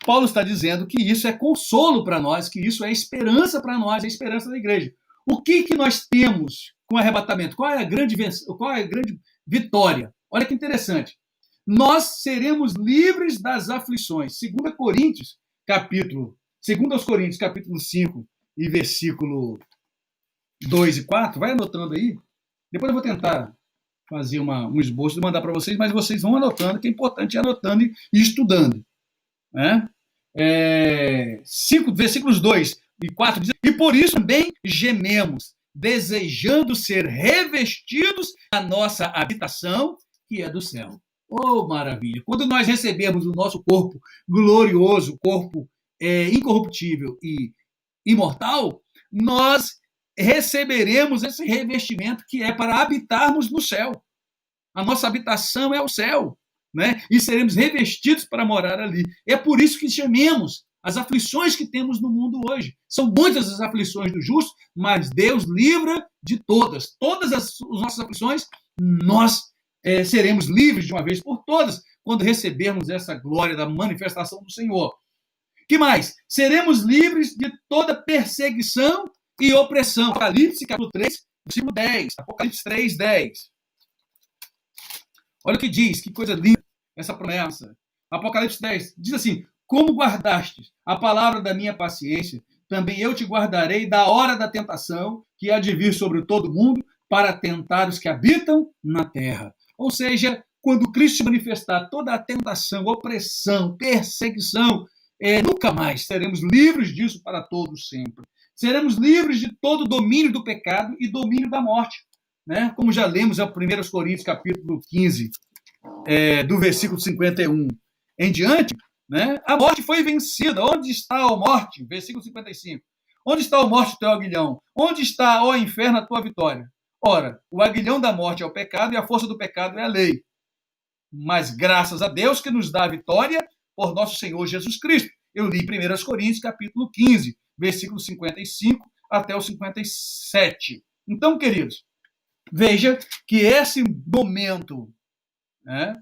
Paulo está dizendo que isso é consolo para nós, que isso é esperança para nós, é esperança da igreja. O que nós temos com o arrebatamento? Qual é a grande vitória? Olha que interessante. Nós seremos livres das aflições. 2 Coríntios, capítulo 5 e versículo 2 e 4, vai anotando aí. Depois eu vou tentar fazer um esboço e mandar para vocês, mas vocês vão anotando, que é importante ir anotando e estudando. Né? 5, versículos 2 e 4 diz: e por isso também gememos, desejando ser revestidos da nossa habitação, que é do céu. Oh, maravilha! Quando nós recebemos o nosso corpo glorioso, corpo incorruptível e imortal, nós receberemos esse revestimento que é para habitarmos no céu. A nossa habitação é o céu, né? E seremos revestidos para morar ali. É por isso que gememos as aflições que temos no mundo hoje. São muitas as aflições do justo, mas Deus livra de todas. Todas as nossas aflições, nós seremos livres de uma vez por todas quando recebermos essa glória da manifestação do Senhor. Que mais? Seremos livres de toda perseguição e opressão. Apocalipse, capítulo 3, versículo 10. Apocalipse 3, 10. Olha o que diz, que coisa linda essa promessa. Apocalipse 10 diz assim: como guardaste a palavra da minha paciência, também eu te guardarei da hora da tentação que há de vir sobre todo mundo para tentar os que habitam na terra. Ou seja, quando Cristo se manifestar, toda a tentação, opressão, perseguição, nunca mais seremos livres disso para todos sempre. Seremos livres de todo o domínio do pecado e domínio da morte. Né? Como já lemos em 1 Coríntios, capítulo 15, do versículo 51 em diante, né? A morte foi vencida. Onde está a morte? Versículo 55. Onde está a morte, teu aguilhão? Onde está, ó inferno, a tua vitória? Ora, o aguilhão da morte é o pecado e a força do pecado é a lei. Mas graças a Deus que nos dá a vitória por nosso Senhor Jesus Cristo. Eu li 1 Coríntios, capítulo 15, versículo 55 até o 57. Então, queridos, veja que esse momento, né,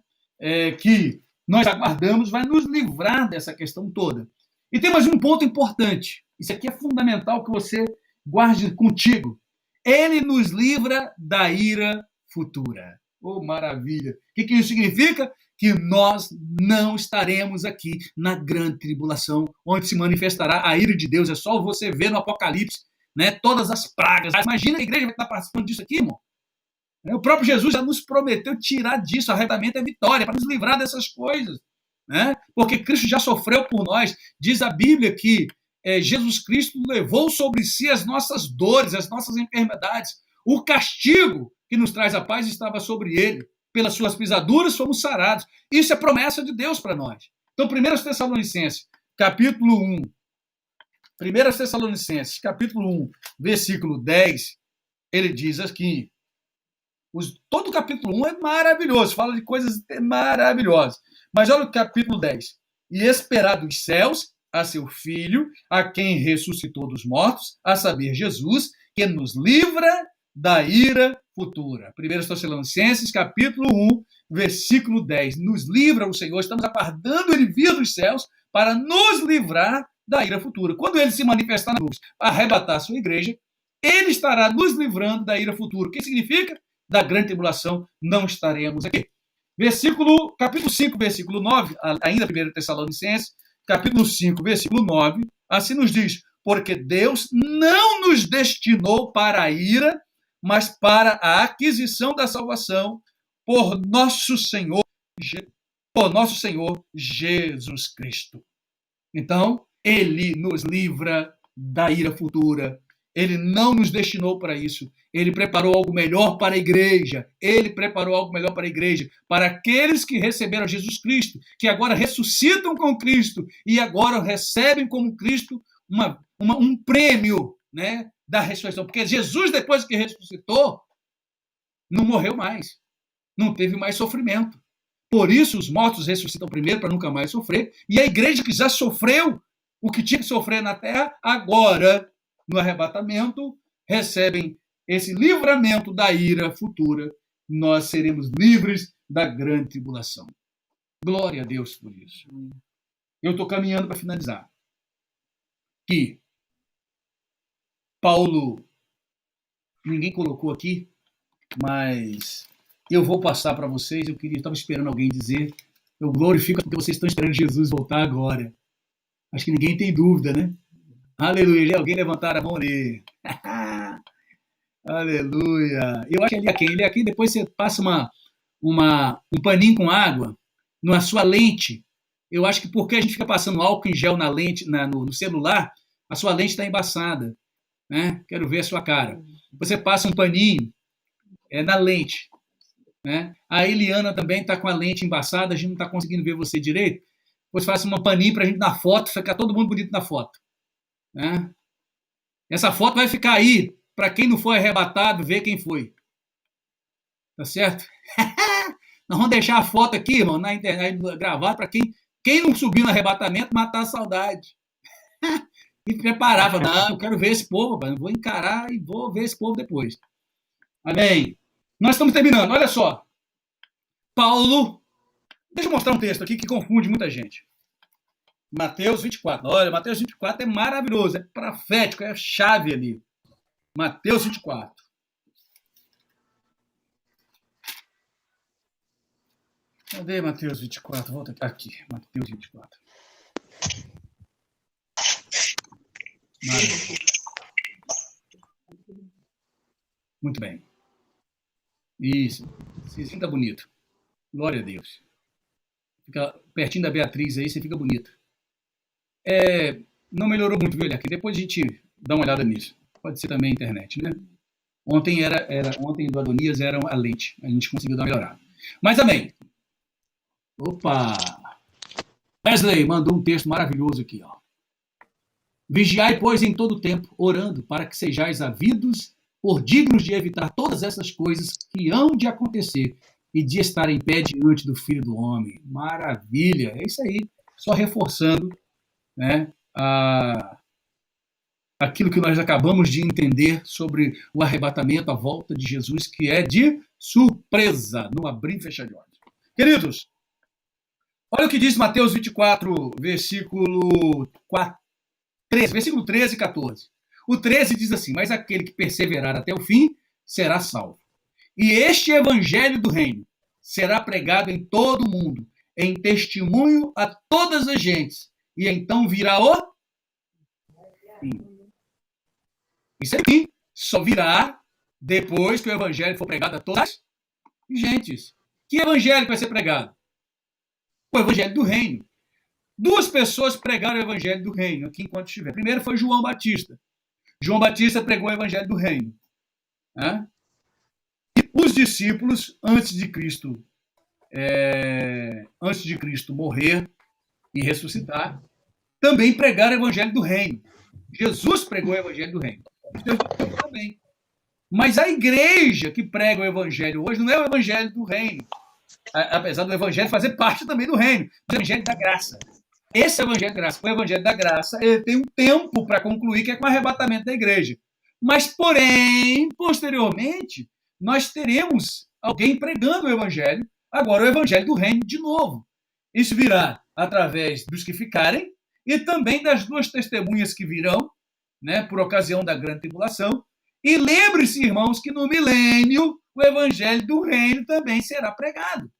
que nós aguardamos vai nos livrar dessa questão toda. E tem mais um ponto importante. Isso aqui é fundamental que você guarde contigo. Ele nos livra da ira futura. Oh, maravilha! O que isso significa? Que nós não estaremos aqui na grande tribulação, onde se manifestará a ira de Deus. É só você ver no Apocalipse, né, todas as pragas. Imagina a igreja vai estar participando disso aqui, irmão. O próprio Jesus já nos prometeu tirar disso. Arrebatamento é vitória, para nos livrar dessas coisas. Né? Porque Cristo já sofreu por nós. Diz a Bíblia que Jesus Cristo levou sobre si as nossas dores, as nossas enfermidades. O castigo que nos traz a paz estava sobre ele. Pelas suas pisaduras fomos sarados. Isso é promessa de Deus para nós. Então, 1 Tessalonicenses, capítulo 1. 1 Tessalonicenses, capítulo 1, versículo 10, ele diz aqui, todo o capítulo 1 é maravilhoso, fala de coisas maravilhosas. Mas olha o capítulo 10. E esperar dos céus a seu Filho, a quem ressuscitou dos mortos, a saber, Jesus, que nos livra da ira futura. 1 Tessalonicenses, capítulo 1, versículo 10. Nos livra o Senhor, estamos aguardando ele vir dos céus para nos livrar da ira futura. Quando ele se manifestar na luz, arrebatar a sua igreja, ele estará nos livrando da ira futura. O que significa? Da grande tribulação, não estaremos aqui. Capítulo 5, versículo 9, ainda 1 Tessalonicenses, capítulo 5, versículo 9, assim nos diz: porque Deus não nos destinou para a ira, mas para a aquisição da salvação por nosso Senhor Jesus Cristo. Então, ele nos livra da ira futura Ele não nos destinou para isso. Ele preparou algo melhor para a igreja. Ele preparou algo melhor para a igreja, para aqueles que receberam Jesus Cristo, que agora ressuscitam com Cristo e agora recebem como Cristo um prêmio, né, da ressurreição. Porque Jesus, depois que ressuscitou, não morreu mais. Não teve mais sofrimento. Por isso, os mortos ressuscitam primeiro para nunca mais sofrer. E a igreja que já sofreu o que tinha que sofrer na terra, agora, no arrebatamento, recebem esse livramento da ira futura. Nós seremos livres da grande tribulação. Glória a Deus por isso. Eu estou caminhando para finalizar. Que Paulo, ninguém colocou aqui, mas eu vou passar para vocês. Eu estava esperando alguém dizer. Eu glorifico porque vocês estão esperando Jesus voltar agora. Acho que ninguém tem dúvida, né? Aleluia. Alguém levantar a mão ali. Aleluia. Eu acho que ele é quem? Ele é aqui. Depois você passa um paninho com água na sua lente. Eu acho que porque a gente fica passando álcool em gel na lente, no celular, a sua lente está embaçada. Né? Quero ver a sua cara. Você passa um paninho na lente. Né? A Eliana também está com a lente embaçada, a gente não está conseguindo ver você direito. Depois faça uma paninho para a gente na foto, ficar todo mundo bonito na foto. Né? Essa foto vai ficar aí, para quem não foi arrebatado, ver quem foi. Tá certo? Nós vamos deixar a foto aqui, irmão, na internet, gravada, para quem não subiu no arrebatamento, matar a saudade. E preparar, falar, não, eu quero ver esse povo, eu vou encarar e vou ver esse povo depois. Amém. Nós estamos terminando, olha só. Paulo, deixa eu mostrar um texto aqui que confunde muita gente. Mateus 24. Olha, Mateus 24 é maravilhoso, é profético, é a chave ali. Mateus 24. Cadê Mateus 24? Volta aqui. Mateus 24. Maravilha. Muito bem. Isso. Você fica bonito. Glória a Deus. Fica pertinho da Beatriz aí, você fica bonito. Não melhorou muito, viu, aqui. Depois a gente dá uma olhada nisso. Pode ser também a internet, né? Ontem do Adonias era a lente. A gente conseguiu dar uma melhorada. Mas amém. Opa! Wesley mandou um texto maravilhoso aqui, ó. Vigiai, pois, em todo tempo, orando, para que sejais havidos por dignos de evitar todas essas coisas que hão de acontecer e de estar em pé diante do Filho do Homem. Maravilha! É isso aí. Só reforçando, né, aquilo que nós acabamos de entender sobre o arrebatamento, a volta de Jesus, que é de surpresa, no abrir e fechar de olhos. Queridos, olha o que diz Mateus 24, versículo 13 e 14. O 13 diz assim: mas aquele que perseverar até o fim será salvo. E este evangelho do reino será pregado em todo o mundo, em testemunho a todas as gentes, e então virá o fim. Isso aqui só virá depois que o evangelho for pregado a todas as gentes. Que evangelho vai ser pregado? O evangelho do reino. Duas pessoas pregaram o evangelho do reino aqui enquanto estiver. Primeiro foi João Batista. João Batista pregou o evangelho do reino. Né? E os discípulos, antes de Cristo morrer e ressuscitar, também pregaram o evangelho do reino. Jesus pregou o evangelho do reino. Jesus também. Mas a igreja que prega o evangelho hoje não é o evangelho do reino. Apesar do evangelho fazer parte também do reino. O evangelho da graça. Esse é o evangelho da graça. O evangelho da graça, ele tem um tempo para concluir, que é com o arrebatamento da igreja. Mas, porém, posteriormente, nós teremos alguém pregando o evangelho, agora o evangelho do reino de novo. Isso virá através dos que ficarem e também das duas testemunhas que virão, né, por ocasião da grande tribulação. E lembre-se, irmãos, que no milênio o evangelho do reino também será pregado.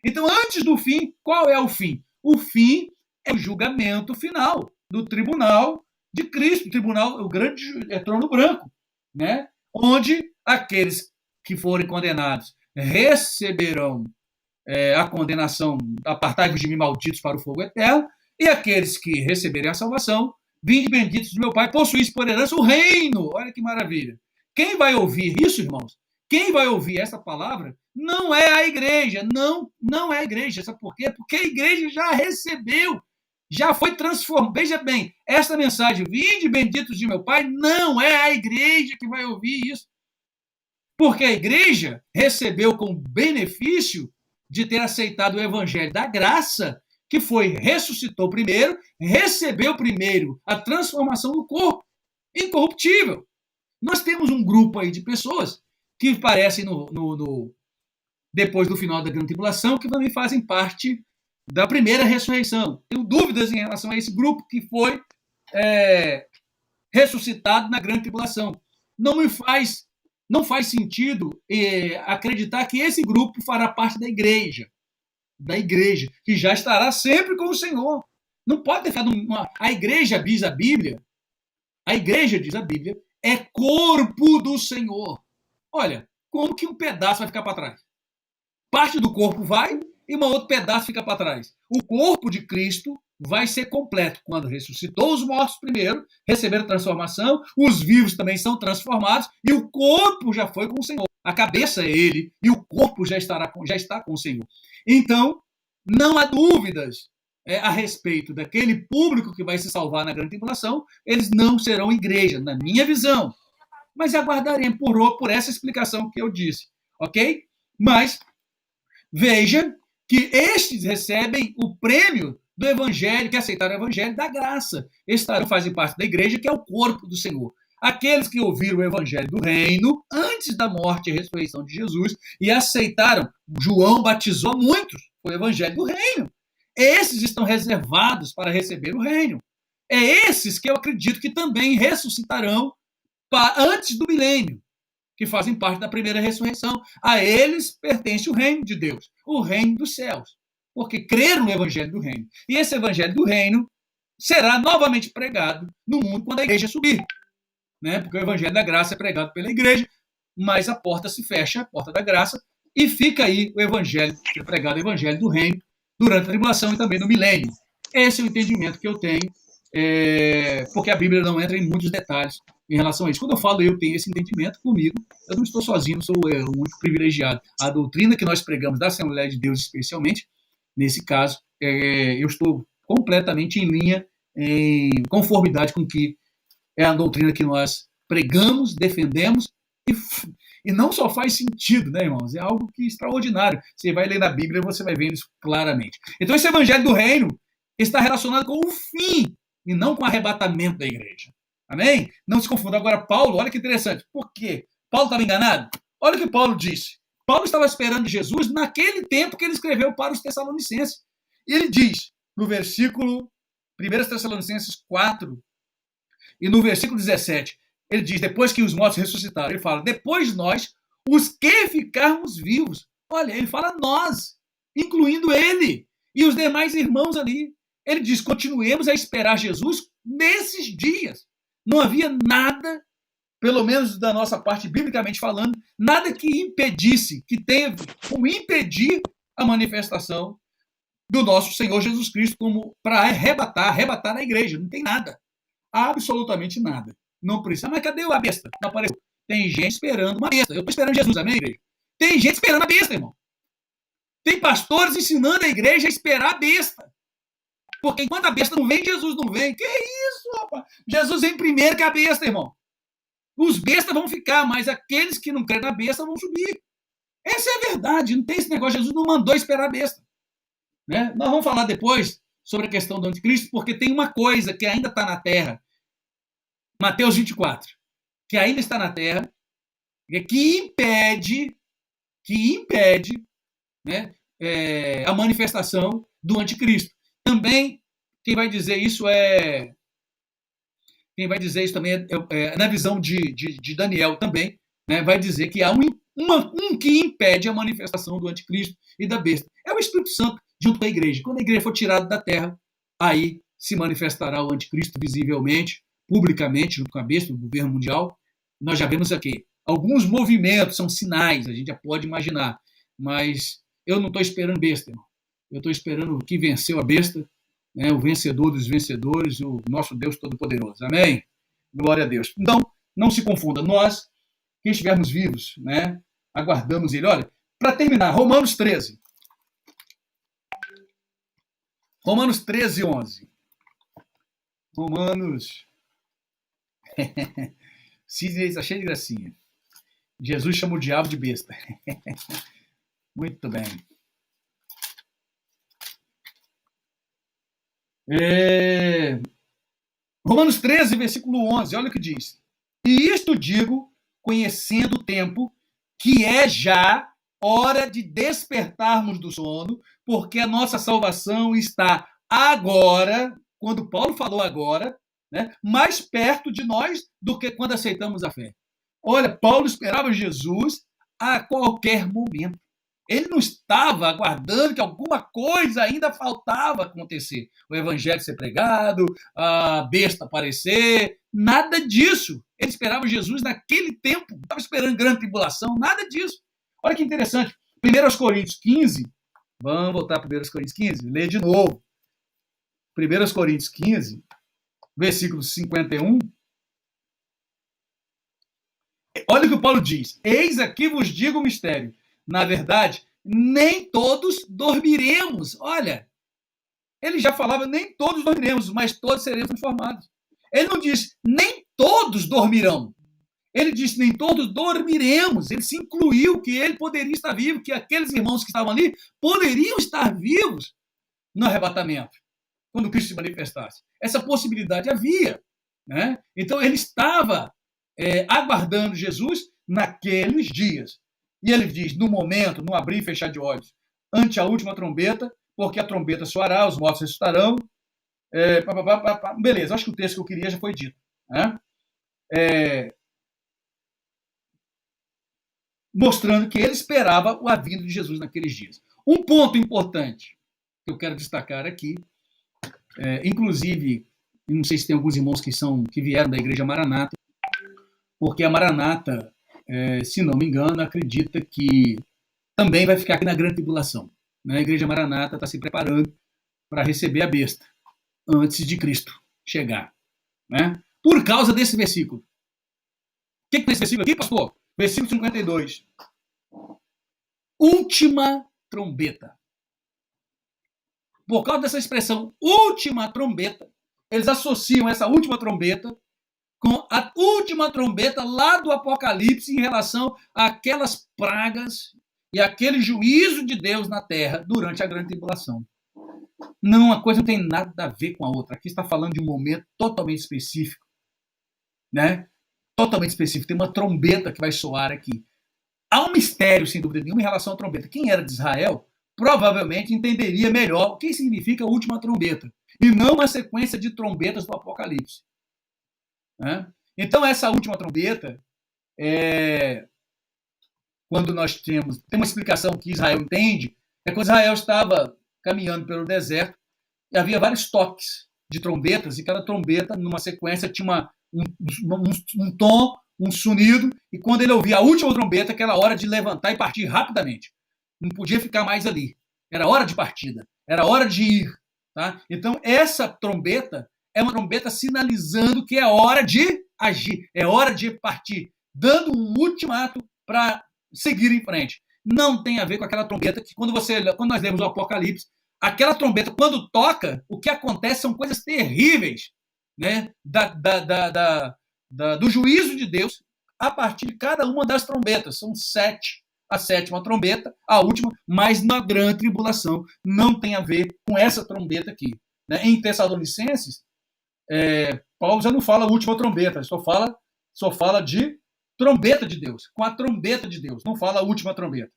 Então, antes do fim, qual é o fim? O fim é o julgamento final do tribunal de Cristo, o grande trono branco, né? Onde aqueles que forem condenados receberão a condenação, apartai-vos de mim, malditos, para o fogo eterno, e aqueles que receberem a salvação vinde benditos do meu Pai, possuís por herança o reino. Olha que maravilha. Quem vai ouvir isso, irmãos? Quem vai ouvir essa palavra não é a igreja, não é a igreja. Sabe por quê? Porque a igreja já recebeu, já foi transformada. Veja bem, essa mensagem, vinde benditos de meu Pai, não é a igreja que vai ouvir isso. Porque a igreja recebeu com benefício de ter aceitado o evangelho da graça, que foi, ressuscitou primeiro, recebeu primeiro a transformação do corpo incorruptível. Nós temos um grupo aí de pessoas que parecem, depois do final da grande tribulação, que também fazem parte da primeira ressurreição. Tenho dúvidas em relação a esse grupo que foi ressuscitado na grande tribulação. Não faz sentido acreditar que esse grupo fará parte da igreja, que já estará sempre com o Senhor. Não pode ter ficado a igreja, diz a Bíblia, é corpo do Senhor. Olha, como que um pedaço vai ficar para trás? Parte do corpo vai e um outro pedaço fica para trás. O corpo de Cristo vai ser completo quando ressuscitou os mortos primeiro, receberam transformação, os vivos também são transformados e o corpo já foi com o Senhor. A cabeça é ele e o corpo já está com o Senhor. Então, não há dúvidas a respeito daquele público que vai se salvar na grande tribulação, eles não serão igreja, na minha visão. Mas aguardaremos por essa explicação que eu disse, ok? Mas veja que estes recebem o prêmio do evangelho, que aceitaram o evangelho da graça. Fazem parte da igreja, que é o corpo do Senhor. Aqueles que ouviram o evangelho do reino antes da morte e ressurreição de Jesus e aceitaram, João batizou muitos, foi o evangelho do reino. Esses estão reservados para receber o reino. É esses que eu acredito que também ressuscitarão antes do milênio, que fazem parte da primeira ressurreição. A eles pertence o reino de Deus, o reino dos céus, porque creram no evangelho do reino. E esse evangelho do reino será novamente pregado no mundo quando a igreja subir. Porque o evangelho da graça é pregado pela igreja, mas a porta se fecha, a porta da graça, e fica aí o evangelho, pregado o evangelho do reino, durante a tribulação e também no milênio. Esse é o entendimento que eu tenho, porque a Bíblia não entra em muitos detalhes em relação a isso. Quando eu falo eu tenho esse entendimento comigo, eu não estou sozinho, não sou o único privilegiado. A doutrina que nós pregamos da Assembleia de Deus, especialmente, nesse caso, eu estou completamente em linha, em conformidade com o que é a doutrina que nós pregamos, defendemos, e não só faz sentido, né, irmãos? É algo que é extraordinário. Você vai ler na Bíblia e você vai ver isso claramente. Então, esse evangelho do reino está relacionado com o fim e não com o arrebatamento da igreja. Amém? Não se confunda. Agora, Paulo, olha que interessante. Por quê? Paulo estava enganado? Olha o que Paulo disse. Paulo estava esperando Jesus naquele tempo que ele escreveu para os Tessalonicenses. E ele diz, no versículo 1 Tessalonicenses 4, e no versículo 17, ele diz, depois que os mortos ressuscitaram, ele fala, depois nós, os que ficarmos vivos. Olha, ele fala nós, incluindo ele e os demais irmãos ali. Ele diz, continuemos a esperar Jesus nesses dias. Não havia nada, pelo menos da nossa parte, biblicamente falando, nada que impedisse, que teve como impedir a manifestação do nosso Senhor Jesus Cristo como para arrebatar a igreja. Não tem nada. Absolutamente nada. Não precisa. Mas cadê a besta? Não apareceu. Tem gente esperando uma besta. Eu estou esperando Jesus, amém, igreja? Tem gente esperando a besta, irmão. Tem pastores ensinando a igreja a esperar a besta. Porque enquanto a besta não vem, Jesus não vem. Que isso, rapaz? Jesus vem primeiro que a besta, irmão. Os bestas vão ficar, mas aqueles que não creem na besta vão subir. Essa é a verdade. Não tem esse negócio. Jesus não mandou esperar a besta. Nós vamos falar depois sobre a questão do anticristo, porque tem uma coisa que ainda está na terra. Mateus 24, que ainda está na terra, que impede a manifestação do anticristo. Também, quem vai dizer isso também na visão de Daniel também, vai dizer que há um que impede a manifestação do anticristo e da besta. É o Espírito Santo junto com a igreja. Quando a igreja for tirada da terra, aí se manifestará o anticristo visivelmente, publicamente, junto com a besta, do governo mundial. Nós já vemos aqui. Alguns movimentos são sinais, a gente já pode imaginar. Mas eu não estou esperando besta, irmão. Eu estou esperando o que venceu a besta, né, o vencedor dos vencedores, o nosso Deus Todo-Poderoso. Amém? Glória a Deus. Então, não se confunda. Nós, que estivermos vivos, né, aguardamos Ele. Olha, para terminar, Romanos 13. Romanos 13, 11. Romanos. Sidney está cheio de gracinha. Jesus chama o diabo de besta. Muito bem. Romanos 13, versículo 11, olha o que diz. E isto digo, conhecendo o tempo, que é já hora de despertarmos do sono, porque a nossa salvação está agora, quando Paulo falou agora, né, mais perto de nós do que quando aceitamos a fé. Olha, Paulo esperava Jesus a qualquer momento. Ele não estava aguardando que alguma coisa ainda faltava acontecer. O evangelho ser pregado, a besta aparecer, nada disso. Ele esperava Jesus naquele tempo, não estava esperando grande tribulação, nada disso. Olha que interessante. 1 Coríntios 15, vamos voltar para 1 Coríntios 15, lê de novo. 1 Coríntios 15, versículo 51. Olha o que o Paulo diz. Eis aqui vos digo o mistério. Na verdade, nem todos dormiremos. Olha, ele já falava, nem todos dormiremos, mas todos seremos transformados. Ele não diz, nem todos dormirão. Ele disse, nem todos dormiremos. Ele se incluiu que ele poderia estar vivo, que aqueles irmãos que estavam ali poderiam estar vivos no arrebatamento, quando Cristo se manifestasse. Essa possibilidade havia, né? Então, ele estava aguardando Jesus naqueles dias. E ele diz, no momento, no abrir e fechar de olhos, ante a última trombeta, porque a trombeta soará, os mortos ressuscitarão. Beleza, acho que o texto que eu queria já foi dito. Né? Mostrando que ele esperava a vinda de Jesus naqueles dias. Um ponto importante que eu quero destacar aqui, inclusive, não sei se tem alguns irmãos que vieram da Igreja Maranata, porque a Maranata, se não me engano, acredita que também vai ficar aqui na grande tribulação. Né? A Igreja Maranata está se preparando para receber a besta antes de Cristo chegar. Né? Por causa desse versículo. O que tem esse versículo aqui, pastor? Versículo 52. Última trombeta. Por causa dessa expressão, última trombeta, eles associam essa última trombeta com a última trombeta lá do Apocalipse em relação àquelas pragas e aquele juízo de Deus na terra durante a grande tribulação. Não, uma coisa não tem nada a ver com a outra. Aqui está falando de um momento totalmente específico. Né? Totalmente específico. Tem uma trombeta que vai soar aqui. Há um mistério, sem dúvida nenhuma, em relação à trombeta. Quem era de Israel provavelmente entenderia melhor o que significa a última trombeta e não a sequência de trombetas do Apocalipse. Né? Então, essa última trombeta, quando nós temos uma explicação que Israel entende, é quando Israel estava caminhando pelo deserto e havia vários toques de trombetas, e cada trombeta, numa sequência, tinha um tom, um sonido, e quando ele ouvia a última trombeta, aquela hora de levantar e partir rapidamente. Não podia ficar mais ali. Era hora de partida, era hora de ir. Tá? Então, essa trombeta é uma trombeta sinalizando que é hora de agir, é hora de partir, dando um ultimato para seguir em frente. Não tem a ver com aquela trombeta que, quando nós lemos o Apocalipse, aquela trombeta, quando toca, o que acontece são coisas terríveis, né? Do juízo de Deus a partir de cada uma das trombetas. São 7. A 7ª trombeta, a última, mas na grande tribulação. Não tem a ver com essa trombeta aqui. Né? Em Tessalonicenses, Paulo já não fala última trombeta, só fala de trombeta de Deus, com a trombeta de Deus, não fala última trombeta.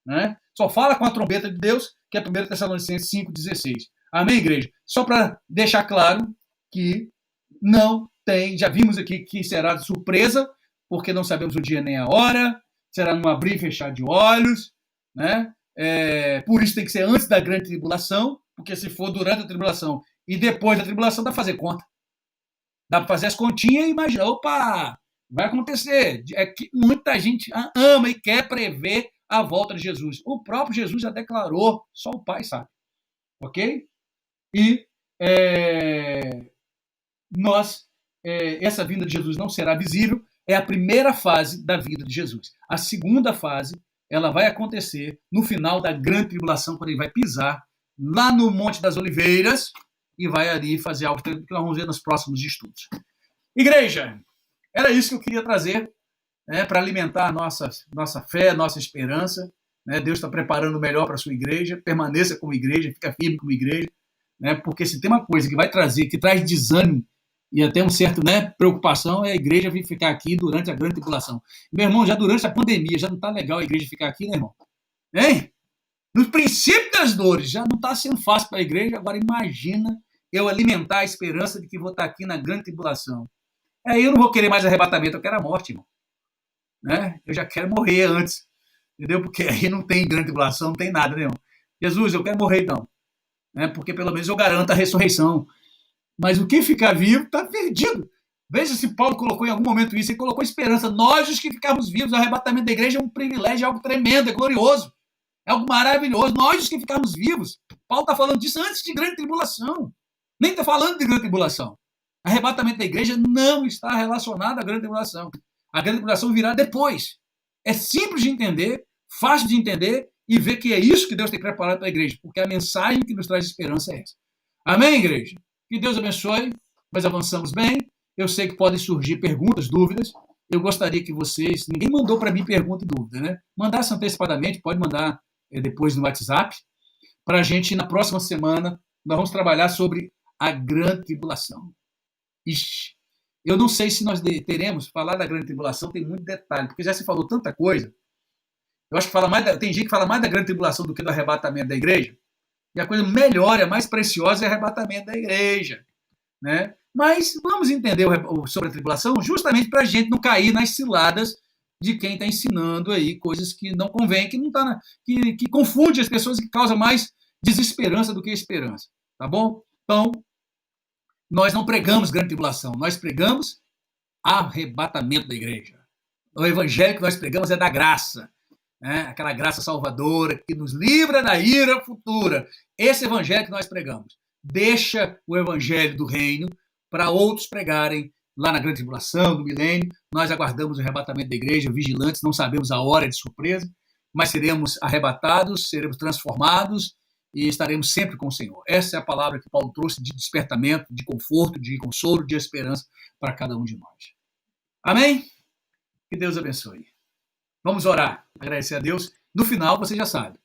Né? Só fala com a trombeta de Deus, que é 1 Tessalonicenses 5,16. Amém, igreja? Só para deixar claro que não tem, já vimos aqui que será de surpresa, porque não sabemos o dia nem a hora, será num abrir e fechar de olhos, né? Por isso tem que ser antes da grande tribulação, porque se for durante a tribulação e depois da tribulação, dá para fazer conta. Dá para fazer as continhas e imaginar, opa, vai acontecer. É que muita gente ama e quer prever a volta de Jesus. O próprio Jesus já declarou, só o Pai sabe. Ok? E essa vinda de Jesus não será visível, é a primeira fase da vida de Jesus. A segunda fase, ela vai acontecer no final da grande tribulação, quando ele vai pisar lá no Monte das Oliveiras e vai ali fazer algo que nós vamos ver nos próximos estudos. Igreja, era isso que eu queria trazer, para alimentar nossa fé, nossa esperança. Deus está preparando o melhor para a sua igreja. Permaneça como igreja, fica firme como igreja, porque se tem uma coisa que vai trazer, que traz desânimo e até um certo preocupação, é a igreja vir ficar aqui durante a grande tribulação. Meu irmão, já durante a pandemia, já não está legal a igreja ficar aqui, né, irmão? Hein? No princípio das dores, já não está sendo fácil para a igreja. Agora imagina eu alimentar a esperança de que vou estar aqui na grande tribulação. Aí eu não vou querer mais arrebatamento, eu quero a morte, irmão. Eu já quero morrer antes, entendeu? Porque aí não tem grande tribulação, não tem nada, né, irmão? Jesus, eu quero morrer então, porque pelo menos eu garanto a ressurreição. Mas o que ficar vivo está perdido. Veja se Paulo colocou em algum momento isso, ele colocou esperança. Nós, os que ficarmos vivos, o arrebatamento da igreja é um privilégio, é algo tremendo, é glorioso, é algo maravilhoso. Nós, os que ficarmos vivos, Paulo está falando disso antes de grande tribulação. Nem está falando de grande tribulação. Arrebatamento da igreja não está relacionado à grande tribulação. A grande tribulação virá depois. É simples de entender, fácil de entender e ver que é isso que Deus tem preparado para a igreja, porque a mensagem que nos traz esperança é essa. Amém, igreja? Que Deus abençoe. Nós avançamos bem. Eu sei que podem surgir perguntas, dúvidas. Eu gostaria que vocês... Ninguém mandou para mim pergunta e dúvida, né? Mandasse antecipadamente, pode mandar depois no WhatsApp, para a gente, na próxima semana, nós vamos trabalhar sobre a grande tribulação. Ixi, eu não sei se nós teremos, falar da grande tribulação tem muito detalhe, porque já se falou tanta coisa. Eu acho que tem gente que fala mais da grande tribulação do que do arrebatamento da igreja, e a coisa melhor, a mais preciosa é o arrebatamento da igreja, né? Mas vamos entender sobre a tribulação justamente para a gente não cair nas ciladas de quem está ensinando aí coisas que não convém, que não tá que confunde as pessoas e que causa mais desesperança do que esperança, tá bom? Então, nós não pregamos grande tribulação, nós pregamos arrebatamento da igreja. O evangelho que nós pregamos é da graça, aquela graça salvadora que nos livra da ira futura. Esse evangelho que nós pregamos. Deixa o evangelho do reino para outros pregarem lá na grande tribulação, do milênio. Nós aguardamos o arrebatamento da igreja, vigilantes, não sabemos a hora de surpresa, mas seremos arrebatados, seremos transformados e estaremos sempre com o Senhor. Essa é a palavra que Paulo trouxe de despertamento, de conforto, de consolo, de esperança para cada um de nós. Amém? Que Deus abençoe. Vamos orar, agradecer a Deus. No final, você já sabe,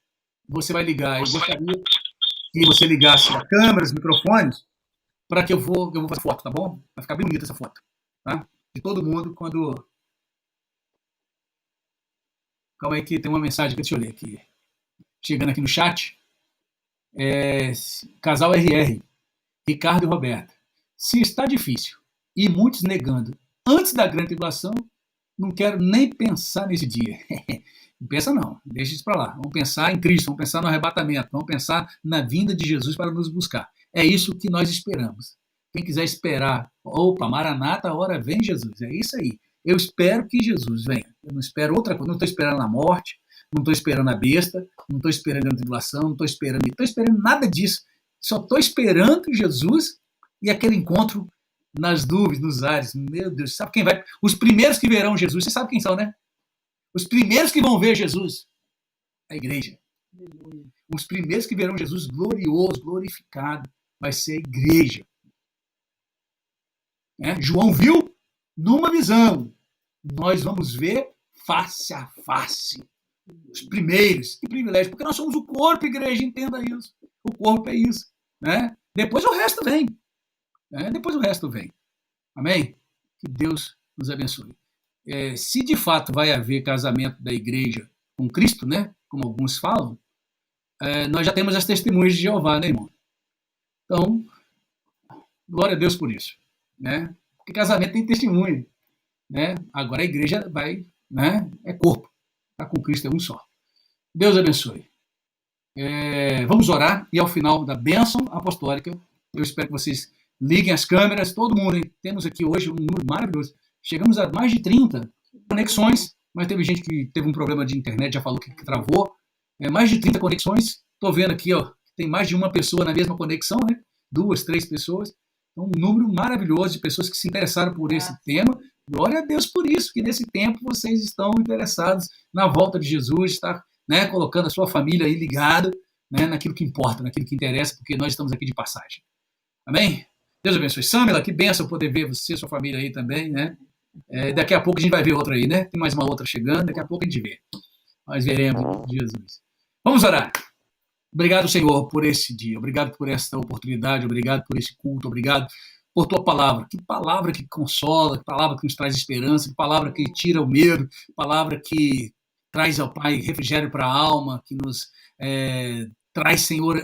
você vai ligar. Eu gostaria que você ligasse a câmera, os microfones, para que eu vou fazer foto, tá bom? Vai ficar bem bonita essa foto, tá? De todo mundo quando... Calma aí que tem uma mensagem que eu te olhei aqui. Chegando aqui no chat. Casal RR, Ricardo e Roberta. Se está difícil e muitos negando antes da grande tribulação, não quero nem pensar nesse dia. Não pensa não, deixa isso para lá. Vamos pensar em Cristo, vamos pensar no arrebatamento, vamos pensar na vinda de Jesus para nos buscar. É isso que nós esperamos. Quem quiser esperar, opa, Maranata, a hora vem Jesus. É isso aí. Eu espero que Jesus venha. Eu não espero outra coisa, não estou esperando a morte, não estou esperando a besta, não estou esperando a tribulação, não estou esperando nada disso. Só estou esperando Jesus e aquele encontro nas nuvens, nos ares. Meu Deus, sabe quem vai? Os primeiros que verão Jesus, você sabe quem são, né? Os primeiros que vão ver Jesus, a igreja. Os primeiros que verão Jesus glorioso, glorificado, vai ser a igreja. João viu numa visão. Nós vamos ver face a face. Os primeiros. Que privilégio, porque nós somos o corpo, igreja, entenda isso. O corpo é isso. Depois o resto vem. Depois o resto vem. Amém? Que Deus nos abençoe. Se de fato vai haver casamento da igreja com Cristo, como alguns falam, nós já temos as testemunhas de Jeová, né, irmão? Então, glória a Deus por isso. Porque casamento tem testemunho. Agora a igreja vai, é corpo. Está com Cristo, é um só. Deus abençoe. Vamos orar e ao final da bênção apostólica, eu espero que vocês liguem as câmeras, todo mundo. Hein? Temos aqui hoje um número maravilhoso. Chegamos a mais de 30 conexões, mas teve gente que teve um problema de internet, já falou que travou. Mais de 30 conexões. Estou vendo aqui, ó, tem mais de uma pessoa na mesma conexão, 2, 3 pessoas. Então, um número maravilhoso de pessoas que se interessaram por esse tema. Glória a Deus por isso, que nesse tempo vocês estão interessados na volta de Jesus, está, né, colocando a sua família aí ligada, né, naquilo que importa, naquilo que interessa, porque nós estamos aqui de passagem. Amém? Deus abençoe. Samela, que benção poder ver você e sua família aí também, né? Daqui a pouco a gente vai ver outra aí, né? Tem mais uma outra chegando, daqui a pouco a gente vê. Nós veremos Jesus. Vamos orar. Obrigado, Senhor, por esse dia. Obrigado por esta oportunidade. Obrigado por esse culto. Obrigado por tua palavra. Que palavra que consola, que palavra que nos traz esperança, que palavra que tira o medo, palavra que traz ao Pai refrigério para a alma, que nos traz, Senhor,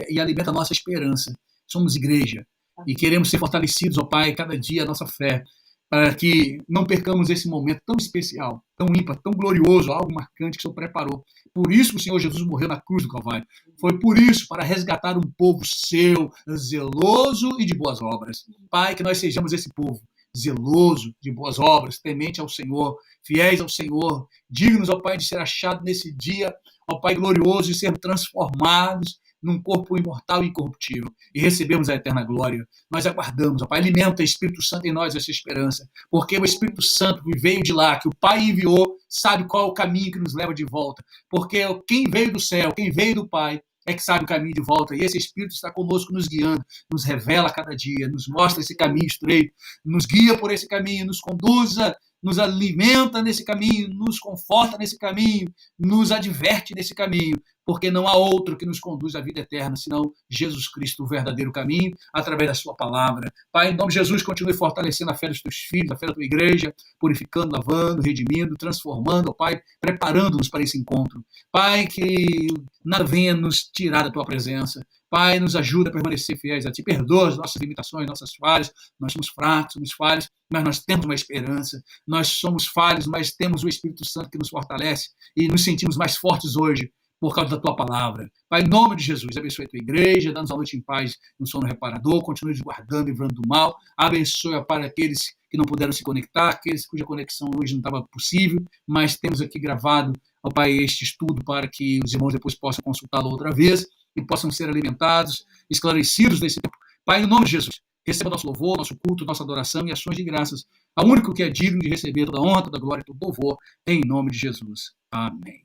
e alimenta a nossa esperança. Somos igreja e queremos ser fortalecidos, ó Pai, cada dia a nossa fé, para que não percamos esse momento tão especial, tão ímpar, tão glorioso, algo marcante que o Senhor preparou. Por isso que o Senhor Jesus morreu na cruz do Calvário. Foi por isso, para resgatar um povo seu, zeloso e de boas obras. Pai, que nós sejamos esse povo, zeloso, de boas obras, temente ao Senhor, fiéis ao Senhor, dignos, ó Pai, de ser achado nesse dia, ó Pai glorioso, e sermos transformados num corpo imortal e incorruptível, e recebemos a eterna glória. Nós aguardamos, ó Pai, alimenta o Espírito Santo em nós essa esperança, porque o Espírito Santo que veio de lá, que o Pai enviou, sabe qual é o caminho que nos leva de volta, porque quem veio do céu, quem veio do Pai, é que sabe o caminho de volta, e esse Espírito está conosco nos guiando, nos revela cada dia, nos mostra esse caminho estreito, nos guia por esse caminho, nos conduza, nos alimenta nesse caminho, nos conforta nesse caminho, nos adverte nesse caminho, porque não há outro que nos conduz à vida eterna, senão Jesus Cristo, o verdadeiro caminho, através da sua palavra. Pai, em nome de Jesus, continue fortalecendo a fé dos teus filhos, a fé da tua igreja, purificando, lavando, redimindo, transformando, ó Pai, preparando-nos para esse encontro. Pai, que nada venha nos tirar da tua presença. Pai, nos ajuda a permanecer fiéis a ti. Perdoa as nossas limitações, nossas falhas. Nós somos fracos, somos falhos, mas nós temos uma esperança. Nós somos falhos, mas temos o Espírito Santo que nos fortalece e nos sentimos mais fortes hoje por causa da tua palavra. Pai, em nome de Jesus, abençoe a tua igreja, dá-nos a noite em paz, no sono reparador, continue nos guardando, livrando do mal. Abençoe para aqueles que não puderam se conectar, aqueles cuja conexão hoje não estava possível, mas temos aqui gravado, ó Pai, este estudo para que os irmãos depois possam consultá-lo outra vez e possam ser alimentados, esclarecidos nesse tempo. Pai, em nome de Jesus, receba nosso louvor, nosso culto, nossa adoração e ações de graças ao único que é digno de receber toda a honra, toda a glória e todo o louvor, em nome de Jesus. Amém.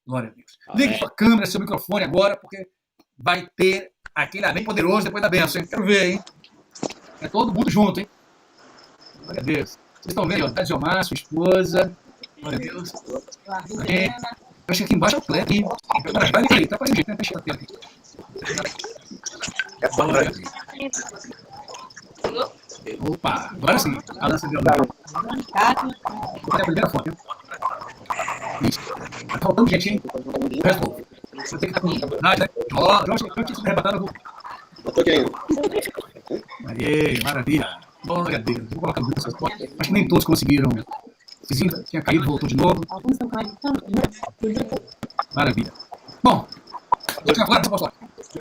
Glória a Deus. Ligue sua câmera, seu microfone agora, porque vai ter aquele amém poderoso depois da bênção, hein? Quero ver, hein? É todo mundo junto, hein? Glória a Deus. Vocês estão vendo, ó, tá Diomar, sua esposa. Glória a Deus. Amém. Eu acho que aqui embaixo é o Cleber, hein? Vai ali, tá para jeito, né? Deixa eu ter aqui. Glória a Deus. Opa, agora sim. A lança de violão. Vou fazer a primeira foto, hein? Isso. Tá faltando gente, hein? O resto, você tem que estar com dificuldade, né? Ó, eu acho que antes de arrebatar, eu vou. Eu tô querendo. Aê, maravilha. Glória a Deus. Vou colocar essas fotos. Acho que nem todos conseguiram. O vizinho tinha caído, voltou de novo. Maravilha. Bom, agora eu posso falar.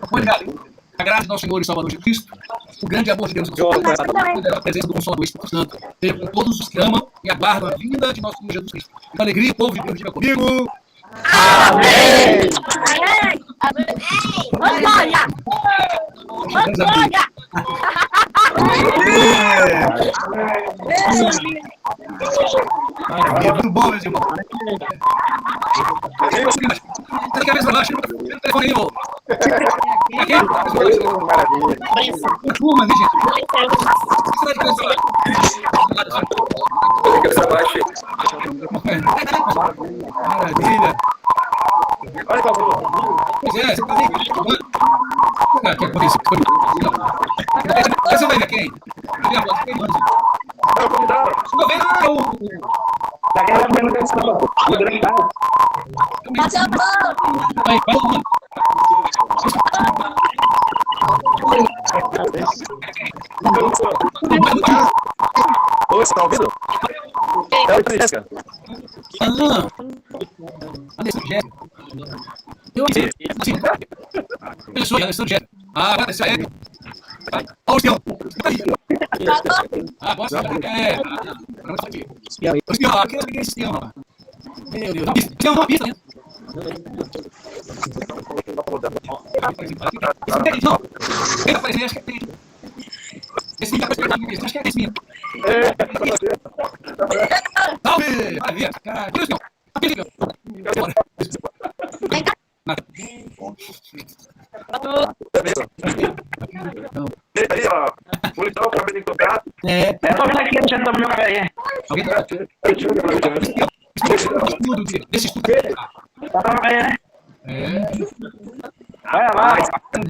Foi ligado, hein? A graça do nosso Senhor e Salvador Jesus Cristo, o grande amor de Deus, a presença do Consolador Espírito Santo, seja com todos os que amam e aguardam a vinda de nosso Senhor Jesus Cristo. Com alegria, o povo de Deus, diga comigo. Amém! Amém! Glória! Glória! Maravilha, muito bom, meus irmãos. Você quer ver se eu acho? Eu telefone aí, ô. Aqui? Maravilha. Uma turma, né, gente? Você vai de coisa Eu quero abaixo. Maravilha. Olha qual é. Pois é, você tá aí. O que aconteceu? Você vai ver quem? Cadê a voz? Quem manda? Estou vendo Vai, mano. Ô, você tá ouvindo? É o Jéssica. Jéssica. Eu sei. Pessoa, Jéssica. Agora desceu a Érica. Olha o espião. Agora sim. O espião, aqui eu peguei esse espião, rapaz. Meu Deus. Espião, uma pista, né? Não, ele apareceu, acho que tem. Esse vídeo acho que é esse mesmo. Salve! Maravilha! Cara, tira o senhor. Nada. Aí, ó. Policial, acabei de tocar. Eu tô vendo aqui, deixa eu tomar meu café aí. Alguém tá? Estudo, deixa estudo. Tá tomando café, né? É. Vai lá.